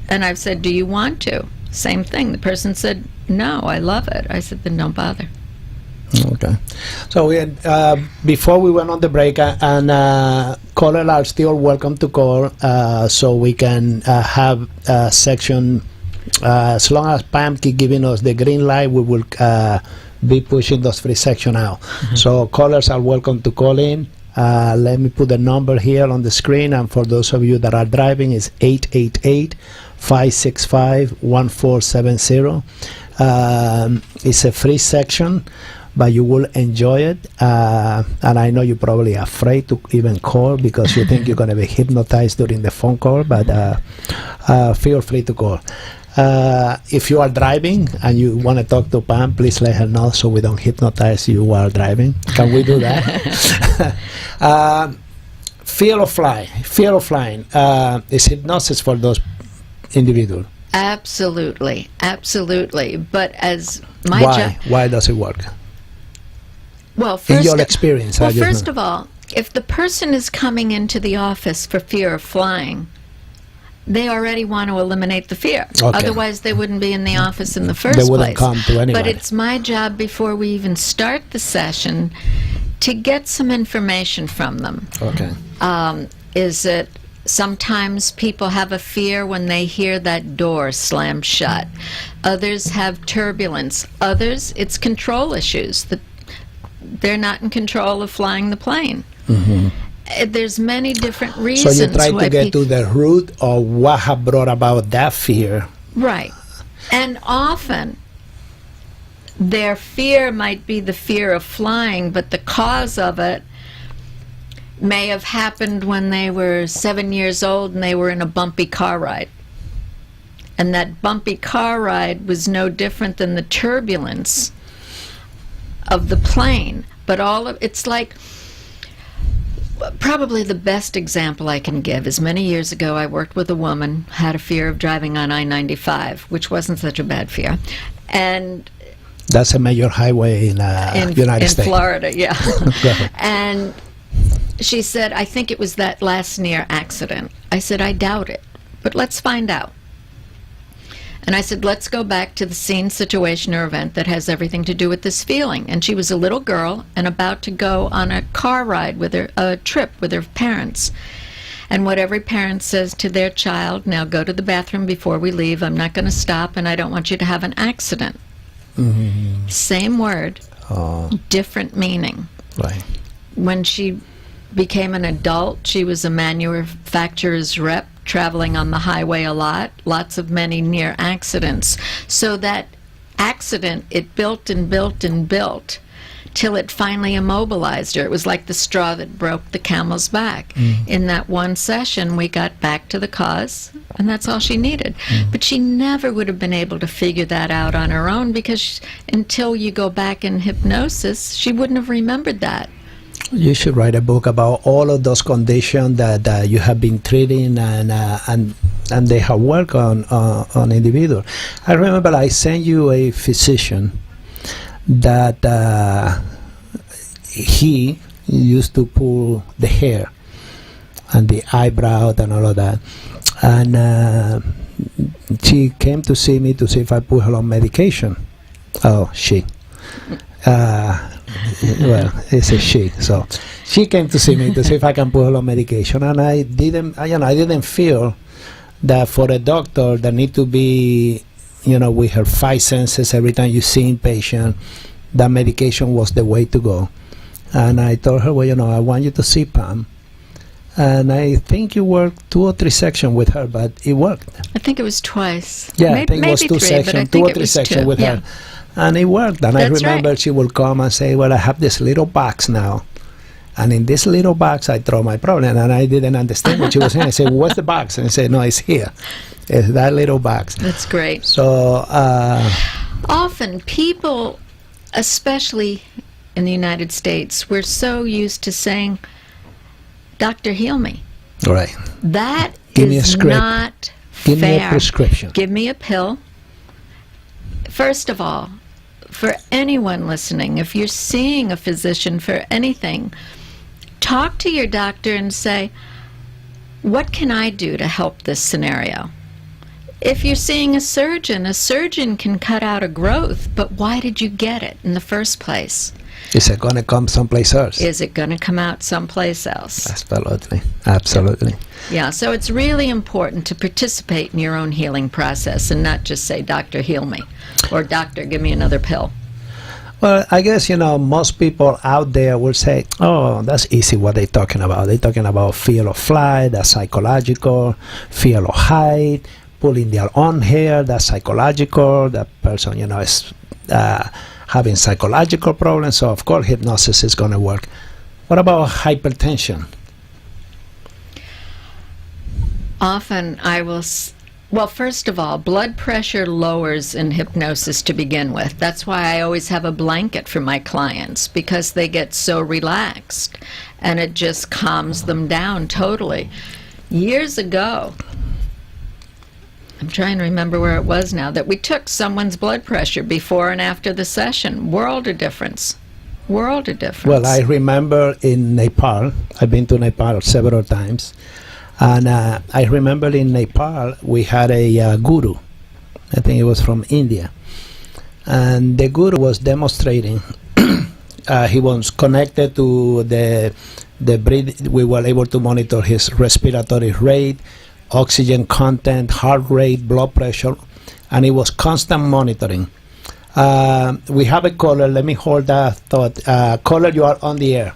Speaker 3: And I've said, do you want to? Same thing. The person said, no, I love it. I said, then don't bother.
Speaker 2: Okay. So we had, before we went on the break, and callers are still welcome to call, so we can have a section. As long as Pam keep giving us the green light, we will be pushing those free section out. So callers are welcome to call in. Let me put the number here on the screen, and for those of you that are driving, it's 888-565-1470. It's a free section, but you will enjoy it. And I know you're probably afraid to even call because you think you're going to be hypnotized during the phone call, but feel free to call. If you are driving and you want to talk to Pam, please let her know so we don't hypnotize you while driving. Can we do that? Fear of flying. Is hypnosis for those individuals?
Speaker 3: Absolutely. But as my job...
Speaker 2: Why does it work?
Speaker 3: Well,
Speaker 2: in your experience.
Speaker 3: Well, first of all, if the person is coming into the office for fear of flying, they already want to eliminate the fear.
Speaker 2: Okay.
Speaker 3: Otherwise, they wouldn't be in the office in the first place.
Speaker 2: They wouldn't come to anybody.
Speaker 3: But it's my job before we even start the session to get some information from them.
Speaker 2: Okay.
Speaker 3: Is it sometimes people have a fear when they hear that door slam shut? Others have turbulence. Others, it's control issues. They're not in control of flying the plane. There's many different reasons.
Speaker 2: So you try to get to the root of what have brought about that fear.
Speaker 3: Right. And often their fear might be the fear of flying, but the cause of it may have happened when they were 7 years old and they were in a bumpy car ride. And that bumpy car ride was no different than the turbulence of the plane. But it's like, probably the best example I can give is many years ago I worked with a woman, had a fear of driving on I-95, which wasn't such a bad fear. And
Speaker 2: that's a major highway in United States.
Speaker 3: In Florida, yeah. And she said, I think it was that last near accident. I said, I doubt it, but let's find out. And I said, let's go back to the scene, situation, or event that has everything to do with this feeling. And she was a little girl and about to go on a car ride with a trip with her parents. And what every parent says to their child, now go to the bathroom before we leave. I'm not going to stop, and I don't want you to have an accident. Same word, different meaning.
Speaker 2: Right.
Speaker 3: When she became an adult, she was a manufacturer's rep, traveling on the highway a lot, many near accidents. So that accident, it built and built and built till it finally immobilized her. It was like the straw that broke the camel's back. In that one session, we got back to the cause, and that's all she needed. But she never would have been able to figure that out on her own because until you go back in hypnosis, she wouldn't have remembered that.
Speaker 2: You should write a book about all of those conditions that you have been treating and they have worked on individuals. I remember I sent you a physician that he used to pull the hair and the eyebrow and all of that. And she came to see me to see if I put her on medication. Oh, she. Well, it's a she. So she came to see me to see if I can put her on medication, and I didn't feel that for a doctor that need to be, with her five senses every time you see a patient, that medication was the way to go. And I told her, well, I want you to see Pam. And I think you worked 2 or 3 sections with her, but it worked.
Speaker 3: I think it was twice.
Speaker 2: Yeah, I think it was 2 sections, 2 or 3 sections with her. And it worked. And
Speaker 3: That's
Speaker 2: I remember she will come and say, well, I have this little box now. And in this little box, I throw my problem. And I didn't understand what she was saying. I said, what's the box? And I said, no, it's here. It's that little box.
Speaker 3: That's great.
Speaker 2: So
Speaker 3: often people, especially in the United States, we're so used to saying, doctor, heal me.
Speaker 2: Right.
Speaker 3: That
Speaker 2: Give me a
Speaker 3: is
Speaker 2: script.
Speaker 3: not
Speaker 2: Give
Speaker 3: fair.
Speaker 2: me a prescription.
Speaker 3: Give me a pill. First of all, for anyone listening, if you're seeing a physician for anything, talk to your doctor and say, what can I do to help this scenario? If you're seeing a surgeon can cut out a growth, but why did you get it in the first place?
Speaker 2: Is it going to come someplace else?
Speaker 3: Is it going to come out someplace else?
Speaker 2: Absolutely. Absolutely.
Speaker 3: Yeah, so it's really important to participate in your own healing process and not just say, doctor, heal me, or doctor, give me another pill.
Speaker 2: Well, I guess, most people out there will say, oh, that's easy what they're talking about. They're talking about fear of flight, that's psychological, fear of height, pulling their own hair, that's psychological. That person, is having psychological problems, so of course hypnosis is going to work. What about hypertension?
Speaker 3: Often I will... Well, first of all, blood pressure lowers in hypnosis to begin with. That's why I always have a blanket for my clients, because they get so relaxed and it just calms them down totally. Years ago, I'm trying to remember where it was now, that we took someone's blood pressure before and after the session. World of difference. World of difference.
Speaker 2: Well, I remember in Nepal, I've been to Nepal several times, and I remember in Nepal we had a guru. I think it was from India, and the guru was demonstrating. He was connected to the breath. We were able to monitor his respiratory rate, oxygen content, heart rate, blood pressure, and it was constant monitoring. We have a caller. Let me hold that thought. Caller, you are on the air.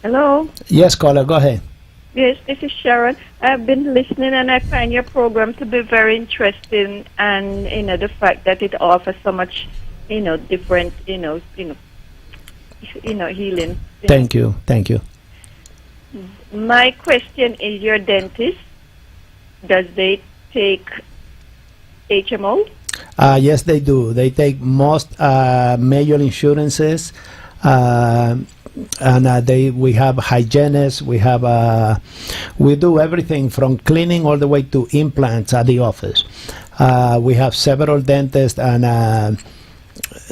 Speaker 5: Hello.
Speaker 2: Yes, caller, go ahead.
Speaker 5: Yes, this is Sharon. I've been listening, and I find your program to be very interesting, and the fact that it offers so much, different, healing.
Speaker 2: Thank you.
Speaker 5: My question is, your dentist, does they take HMO?
Speaker 2: Yes, they do. They take most major insurances, and we have hygienists. We do everything from cleaning all the way to implants at the office. We have several dentists, and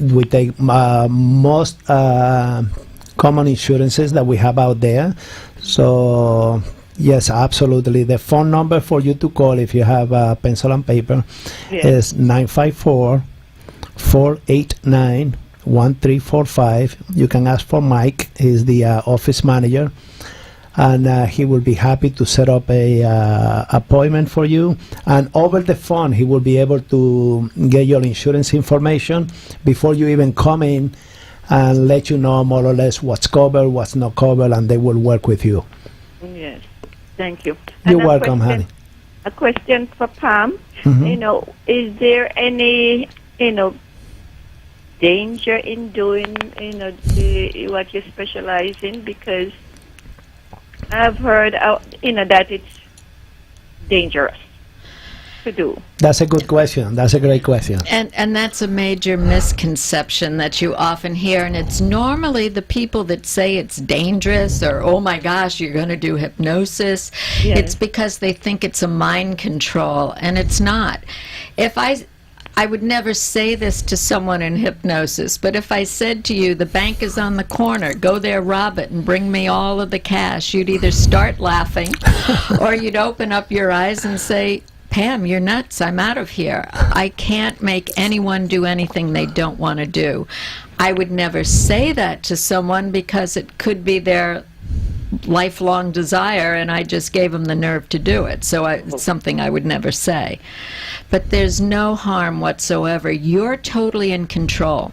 Speaker 2: we take most common insurances that we have out there. So yes, absolutely. The phone number for you to call, if you have pencil and paper, is 954-489-1345. You can ask for Mike. He's the office manager, and he will be happy to set up a appointment for you. And over the phone, he will be able to get your insurance information before you even come in, and let you know more or less what's covered, what's not covered, and they will work with you.
Speaker 5: Yes, thank you.
Speaker 2: You're welcome, honey.
Speaker 5: A question for Pam.
Speaker 2: Mm-hmm.
Speaker 5: Is there any, danger in doing, what you specialize in? Because I've heard, that it's dangerous to do.
Speaker 2: That's a good question. That's a great question.
Speaker 3: And that's a major misconception that you often hear, and it's normally the people that say it's dangerous or, oh my gosh, you're going to do hypnosis.
Speaker 5: Yes.
Speaker 3: It's because they think it's a mind control, and it's not. If I would never say this to someone in hypnosis, but if I said to you, the bank is on the corner, go there, rob it, and bring me all of the cash, you'd either start laughing or you'd open up your eyes and say, Pam, you're nuts. I'm out of here. I can't make anyone do anything they don't want to do. I would never say that to someone because it could be their lifelong desire, and I just gave them the nerve to do it. So it's something I would never say. But there's no harm whatsoever. You're totally in control.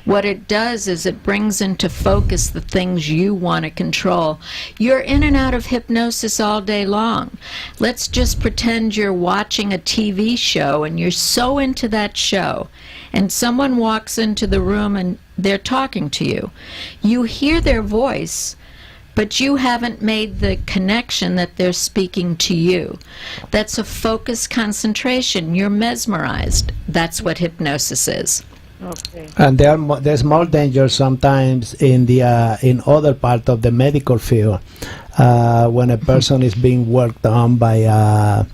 Speaker 3: What it does is it brings into focus the things you want to control. You're in and out of hypnosis all day long. Let's just pretend you're watching a TV show and you're so into that show, and someone walks into the room and they're talking to you. You hear their voice, but you haven't made the connection that they're speaking to you. That's a focused concentration. You're mesmerized. That's what hypnosis is.
Speaker 5: Okay.
Speaker 2: And there's more danger sometimes in other part of the medical field when a person is being worked on by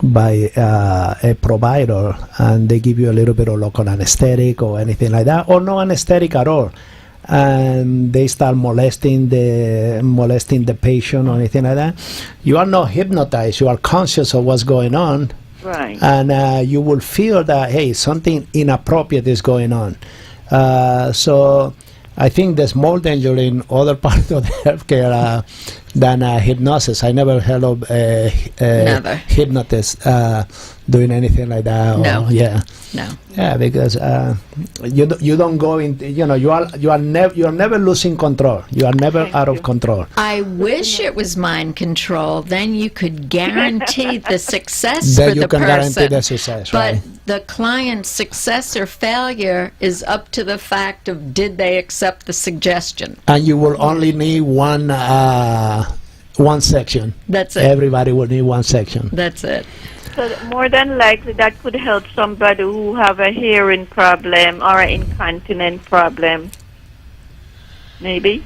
Speaker 2: a provider, and they give you a little bit of local anesthetic or anything like that, or no anesthetic at all, and they start molesting the patient or anything like that, you are not hypnotized. You are conscious of what's going on,
Speaker 5: Right.
Speaker 2: and you will feel that, hey, something inappropriate is going on. So I think there's more danger in other parts of the healthcare than hypnosis. I never heard of
Speaker 3: Never.
Speaker 2: hypnotist doing anything like that.
Speaker 3: No. No.
Speaker 2: Yeah, because you don't go in. You are never losing control. You are never out of control.
Speaker 3: I wish it was mind control. Then you could guarantee the success
Speaker 2: Then
Speaker 3: for
Speaker 2: you
Speaker 3: the
Speaker 2: can
Speaker 3: person.
Speaker 2: guarantee the success,
Speaker 3: But
Speaker 2: right?
Speaker 3: the client's success or failure is up to the fact of did they accept the suggestion.
Speaker 2: And you will only need one section.
Speaker 3: That's it.
Speaker 2: Everybody will need one section.
Speaker 3: That's it.
Speaker 5: So more than likely that could help somebody who have a hearing problem or an incontinent problem. Maybe.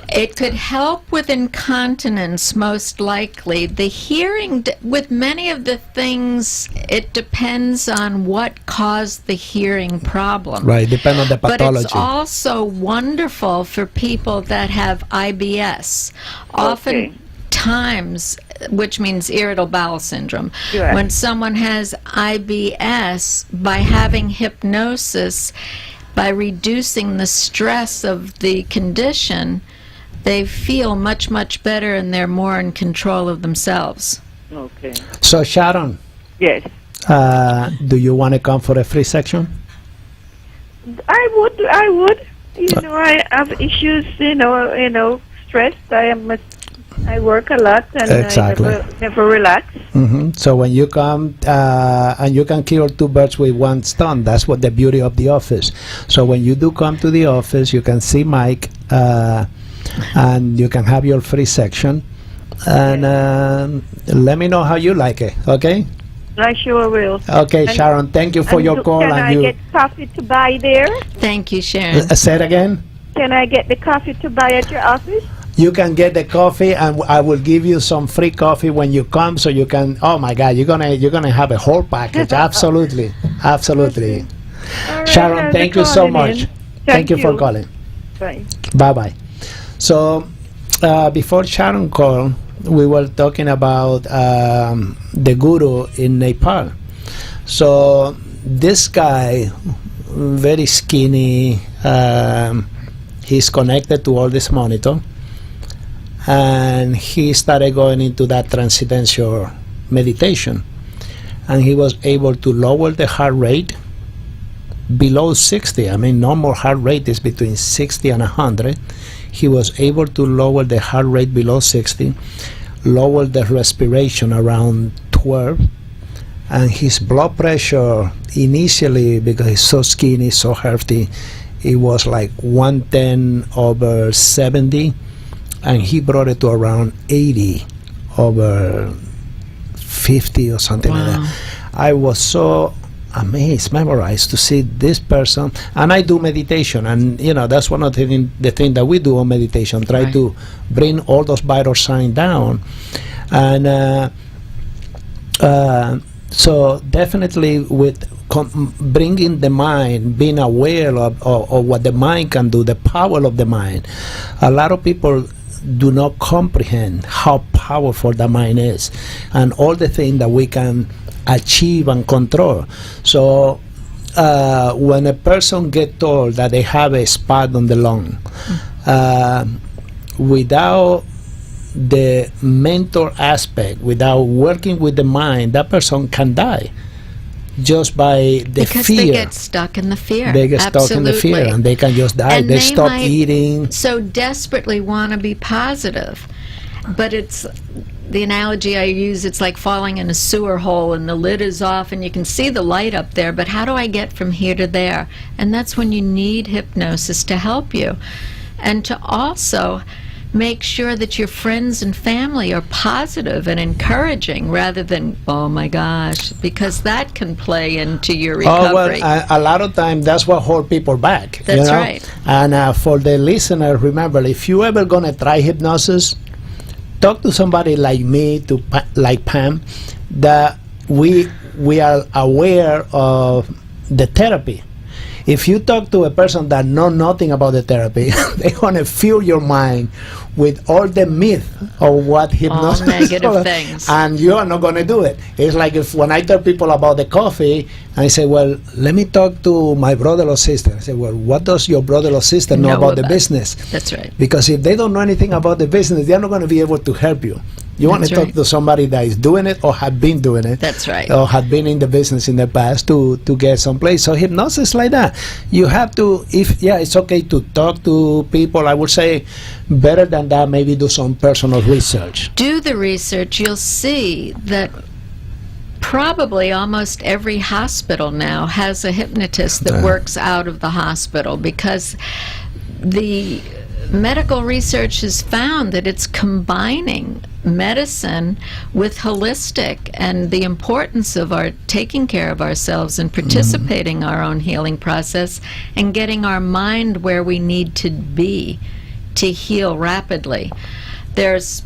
Speaker 3: It could help with incontinence, most likely. The hearing, with many of the things, it depends on what caused the hearing problem.
Speaker 2: Right, depend on the
Speaker 3: But
Speaker 2: pathology.
Speaker 3: it's also wonderful for people that have IBS. Oftentimes, which means irritable bowel syndrome,
Speaker 5: Right.
Speaker 3: when someone has IBS, by having hypnosis, by reducing the stress of the condition, they feel much, much better and they're more in control of themselves.
Speaker 5: Okay.
Speaker 2: So Sharon,
Speaker 5: Yes.
Speaker 2: do you want to come for a free section?
Speaker 5: I would. I have issues, stressed. I work a lot and
Speaker 2: Exactly.
Speaker 5: I never relax.
Speaker 2: So when you come, and you can kill two birds with one stone. That's what the beauty of the office. So when you do come to the office, you can see Mike, and you can have your free section. And let me know how you like it. Okay.
Speaker 5: I sure will.
Speaker 2: Okay,
Speaker 5: And-
Speaker 2: Sharon. Thank you for your call.
Speaker 5: Can
Speaker 2: And
Speaker 5: I
Speaker 2: you
Speaker 5: get coffee to buy there?
Speaker 3: Thank you, Sharon.
Speaker 2: say it again.
Speaker 5: Can I get the coffee to buy at your office?
Speaker 2: You can get the coffee, and I will give you some free coffee when you come, so you can. Oh my God, you're gonna have a whole package. Absolutely, absolutely.
Speaker 5: All right,
Speaker 2: Sharon,
Speaker 5: I'll
Speaker 2: thank
Speaker 5: be
Speaker 2: you so
Speaker 5: calling
Speaker 2: much.
Speaker 5: in.
Speaker 2: Thank you for calling.
Speaker 5: Bye.
Speaker 2: Bye bye. So before Sharon called, we were talking about the guru in Nepal. So this guy, very skinny. He's connected to all this monitor, and he started going into that transcendental meditation, and he was able to lower the heart rate below 60. I mean, normal heart rate is between 60 and 100. He was able to lower the heart rate below 60, lower the respiration around 12, and his blood pressure initially, because he's so skinny, so healthy, it was like 110/70, and he brought it to around 80/50 or something like that. I was so amazed, memorized to see this person. And I do meditation, and that's one of the thing that we do on meditation, try
Speaker 3: Right.
Speaker 2: to bring all those vital signs down. And so definitely with bringing the mind, being aware of what the mind can do, the power of the mind. A lot of people do not comprehend how powerful the mind is and all the things that we can achieve and control. So when a person gets told that they have a spot on the lung, without the mental aspect, without working with the mind, that person can die just by the
Speaker 3: Because
Speaker 2: fear.
Speaker 3: they get stuck in the fear.
Speaker 2: They get stuck in the fear,
Speaker 3: Absolutely.
Speaker 2: and they can just die.
Speaker 3: And
Speaker 2: They
Speaker 3: they
Speaker 2: stop
Speaker 3: might
Speaker 2: eating.
Speaker 3: so desperately want to be positive, but it's the analogy I use, it's like falling in a sewer hole and the lid is off and you can see the light up there, but how do I get from here to there? And that's when you need hypnosis to help you, and to also make sure that your friends and family are positive and encouraging rather than, oh my gosh, because that can play into your recovery.
Speaker 2: Oh, well, a lot of times that's what holds people back.
Speaker 3: That's right.
Speaker 2: And for the listener, remember, if you ever going to try hypnosis, talk to somebody like me, like Pam, that we are aware of the therapy. If you talk to a person that know nothing about the therapy, they're gonna fill your mind with all the myth of what hypnosis
Speaker 3: All negative
Speaker 2: is,
Speaker 3: things.
Speaker 2: and you are not gonna do it. It's like if when I tell people about the coffee, I say, well, let me talk to my brother or sister. I say, well, what does your brother or sister know about the business?
Speaker 3: That's right.
Speaker 2: Because if they don't know anything about the business, they're not going to be able to help you. You want to
Speaker 3: That's
Speaker 2: talk
Speaker 3: right.
Speaker 2: to somebody that is doing it or have been doing it.
Speaker 3: That's right.
Speaker 2: Or have been in the business in the past to get someplace. So hypnosis like that. You have to, it's okay to talk to people. I would say better than that, maybe do some personal research.
Speaker 3: Do the research. You'll see that probably almost every hospital now has a hypnotist that works out of the hospital, because the medical research has found that it's combining medicine with holistic, and the importance of our taking care of ourselves and participating in our own healing process and getting our mind where we need to be to heal rapidly. There's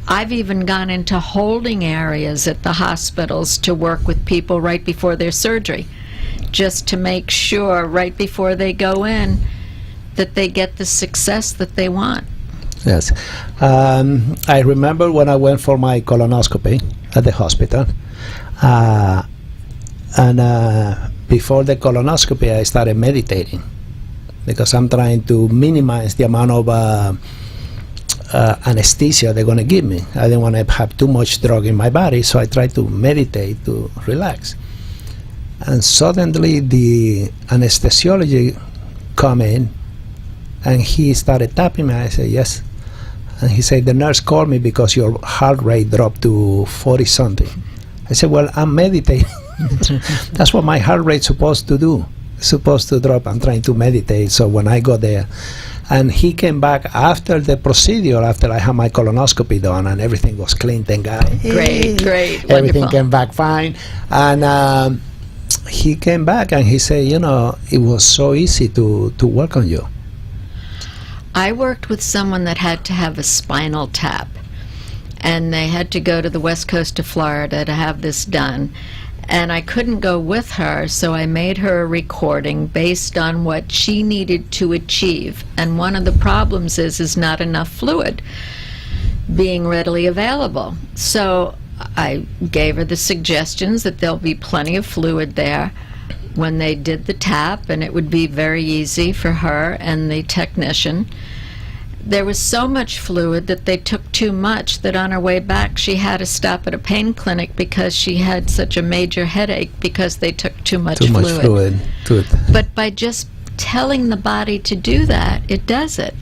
Speaker 3: I've even gone into holding areas at the hospitals to work with people right before their surgery, just to make sure right before they go in that they get the success that they want.
Speaker 2: Yes. I remember when I went for my colonoscopy at the hospital. Before the colonoscopy, I started meditating because I'm trying to minimize the amount of anesthesia they're going to give me. I didn't want to have too much drug in my body, so I tried to meditate to relax. And suddenly the anesthesiologist come in and he started tapping me. I said, yes. And he said, the nurse called me because your heart rate dropped to 40 something. I said, well, I'm meditating. That's what my heart rate's supposed to do. It's supposed to drop. I'm trying to meditate. So when I got there, and he came back after the procedure, after I had my colonoscopy done, and everything was clean, thank God.
Speaker 3: Great,
Speaker 2: Everything
Speaker 3: wonderful.
Speaker 2: came back fine. And he came back and he said, you know, it was so easy to work on you.
Speaker 3: I worked with someone that had to have a spinal tap, and they had to go to the west coast of Florida to have this done. And I couldn't go with her, so I made her a recording based on what she needed to achieve. And one of the problems is not enough fluid being readily available. So I gave her the suggestions that there'll be plenty of fluid there when they did the tap, and it would be very easy for her and the technician. There was so much fluid that they took too much that on her way back she had to stop at a pain clinic because she had such a major headache because they took too much
Speaker 2: Too much fluid to it.
Speaker 3: But by just telling the body to do that, it does it.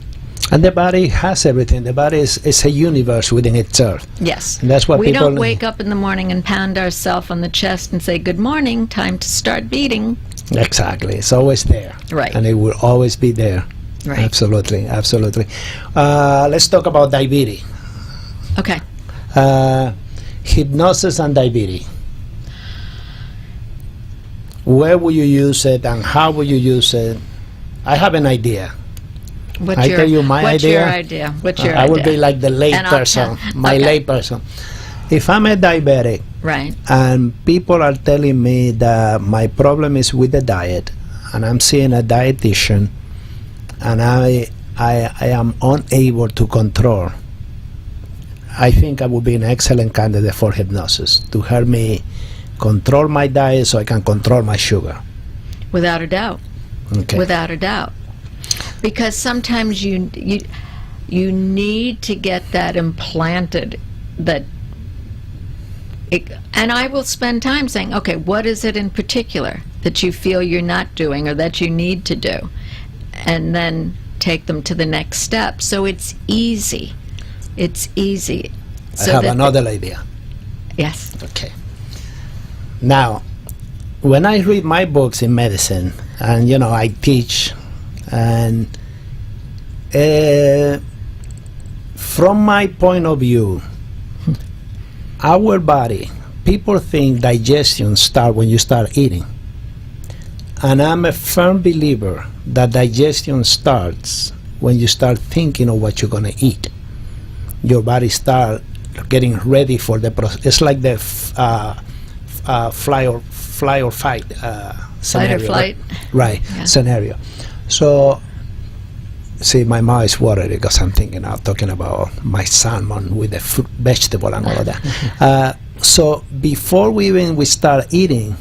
Speaker 2: And the body has everything. The body is a universe within itself.
Speaker 3: Yes.
Speaker 2: And that's what
Speaker 3: we
Speaker 2: people
Speaker 3: don't wake up in the morning and pound ourselves on the chest and say, good morning, time to start beating.
Speaker 2: Exactly. It's always there.
Speaker 3: Right.
Speaker 2: And it will always be there.
Speaker 3: Right.
Speaker 2: Absolutely. Absolutely. Let's talk about diabetes.
Speaker 3: Okay.
Speaker 2: Hypnosis and diabetes. Where will you use it and how will you use it? I have an idea.
Speaker 3: What's
Speaker 2: I tell you my
Speaker 3: what's
Speaker 2: idea.
Speaker 3: your idea? What's your
Speaker 2: I
Speaker 3: idea?
Speaker 2: would be like the lay
Speaker 3: And I'll
Speaker 2: person,
Speaker 3: tell-
Speaker 2: my
Speaker 3: okay.
Speaker 2: lay person. If I'm a diabetic
Speaker 3: Right.
Speaker 2: and people are telling me that my problem is with the diet, and I'm seeing a dietitian, and I am unable to control, I think I would be an excellent candidate for hypnosis to help me control my diet so I can control my sugar.
Speaker 3: Without a doubt.
Speaker 2: Okay.
Speaker 3: Without a doubt. Because sometimes you need to get that implanted, and I will spend time saying, okay, what is it in particular that you feel you're not doing or that you need to do? And then take them to the next step. So it's easy. It's easy.
Speaker 2: I have another idea.
Speaker 3: Yes.
Speaker 2: Okay. Now, when I read my books in medicine, and you know, I teach, and from my point of view, our body, people think digestion starts when you start eating. And I'm a firm believer that digestion starts when you start thinking of what you're going to eat. your body start getting ready for the process. It's like the fly or fight scenario.
Speaker 3: Fight or flight.
Speaker 2: Right,
Speaker 3: Yeah.
Speaker 2: scenario. So, see, my mouth is watery because I'm thinking now, talking about my salmon with the fruit, vegetable and all of that. So before we start eating,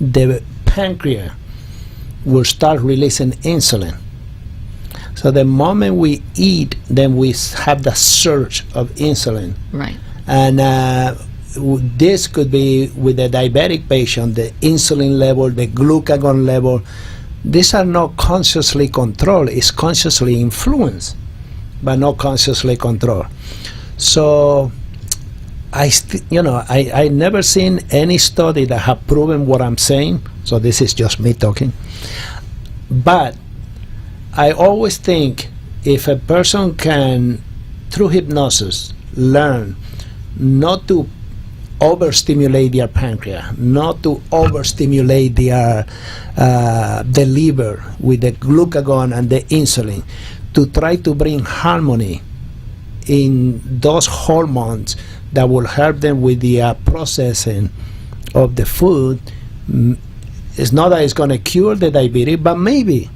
Speaker 2: the pancreas will start releasing insulin. So the moment we eat, then we have the surge of insulin.
Speaker 3: Right.
Speaker 2: And this could be with the diabetic patient, the insulin level, the glucagon level. These are not consciously controlled. It's consciously influenced, but not consciously controlled. So I never seen any study that have proven what I'm saying. So this is just me talking. But I always think if a person can, through hypnosis, learn not to overstimulate their pancreas, not to overstimulate their the liver with the glucagon and the insulin, to try to bring harmony in those hormones that will help them with the processing of the food. It's not that it's going to cure the diabetes, but maybe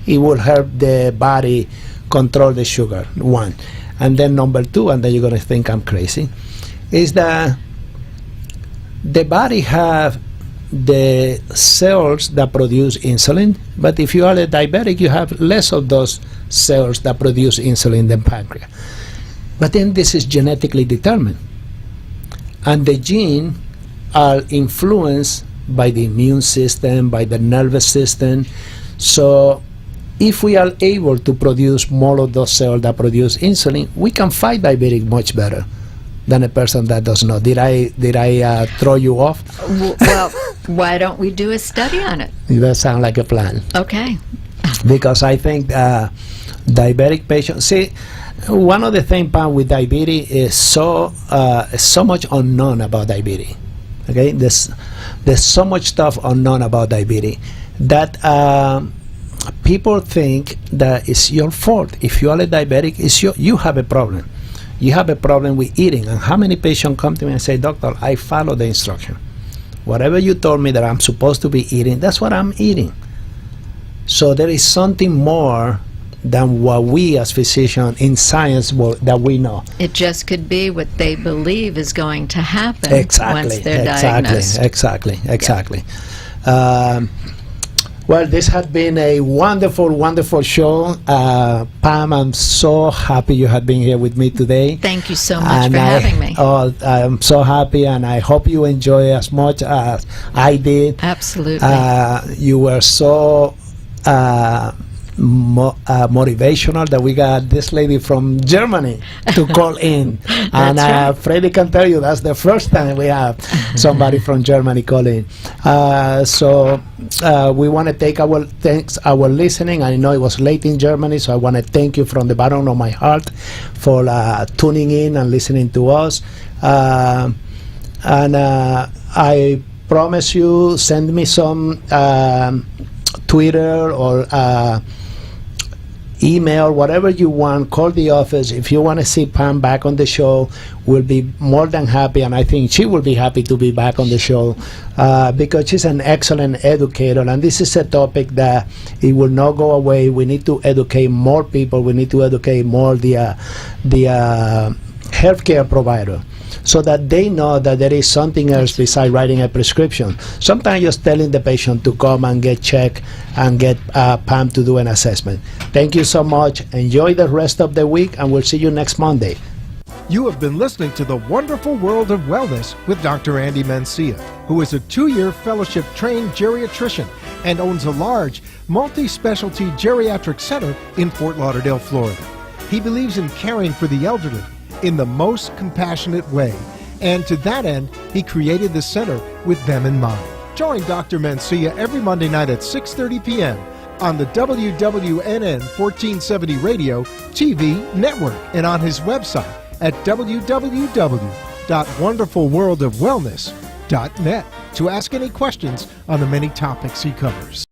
Speaker 2: it will help the body control the sugar, one. And then number two, and then you're going to think I'm crazy, is that the body have the cells that produce insulin, but if you are a diabetic, you have less of those cells that produce insulin than pancreas. But then this is genetically determined. And the genes are influenced by the immune system, by the nervous system. So if we are able to produce more of those cells that produce insulin, we can fight diabetes much better than a person that does not. Did I throw you off?
Speaker 3: Well, why don't we do a study on it?
Speaker 2: That sounds like a plan.
Speaker 3: Okay.
Speaker 2: Because I think diabetic patients, see, one of the things, Pam, with diabetes is so much unknown about diabetes. Okay, there's so much stuff unknown about diabetes that people think that it's your fault. If you are a diabetic, you have a problem. You have a problem with eating. And how many patients come to me and say, "Doctor, I follow the instruction. Whatever you told me that I'm supposed to be eating, that's what I'm eating." So there is something more than what we as physicians in science that we know.
Speaker 3: It just could be what they believe is going to happen once they're
Speaker 2: diagnosed. Exactly. Well, this has been a wonderful, wonderful show. Pam, I'm so happy you have been here with me today.
Speaker 3: Thank you so much for having me.
Speaker 2: I'm so happy, and I hope you enjoy as much as I did.
Speaker 3: Absolutely.
Speaker 2: You were so motivational that we got this lady from Germany to call in. And
Speaker 3: right.
Speaker 2: Freddie can tell you that's the first time we have somebody from Germany call in. So we want to take our listening. I know it was late in Germany, so I want to thank you from the bottom of my heart for tuning in and listening to us. And I promise you, send me some Twitter or email, whatever you want. Call the office. If you want to see Pam back on the show, we'll be more than happy, and I think she will be happy to be back on the show because she's an excellent educator, and this is a topic that it will not go away. We need to educate more people. We need to educate more the healthcare provider, so that they know that there is something else besides writing a prescription. Sometimes just telling the patient to come and get checked and get Pam to do an assessment. Thank you so much. Enjoy the rest of the week, and we'll see you next Monday.
Speaker 1: You have been listening to The Wonderful World of Wellness with Dr. Andy Mencia, who is a 2-year fellowship-trained geriatrician and owns a large, multi-specialty geriatric center in Fort Lauderdale, Florida. He believes in caring for the elderly in the most compassionate way, and to that end, he created the center with them in mind. Join Dr. Mencia every Monday night at 6:30 p.m. on the WWNN 1470 Radio TV network and on his website at www.wonderfulworldofwellness.net to ask any questions on the many topics he covers.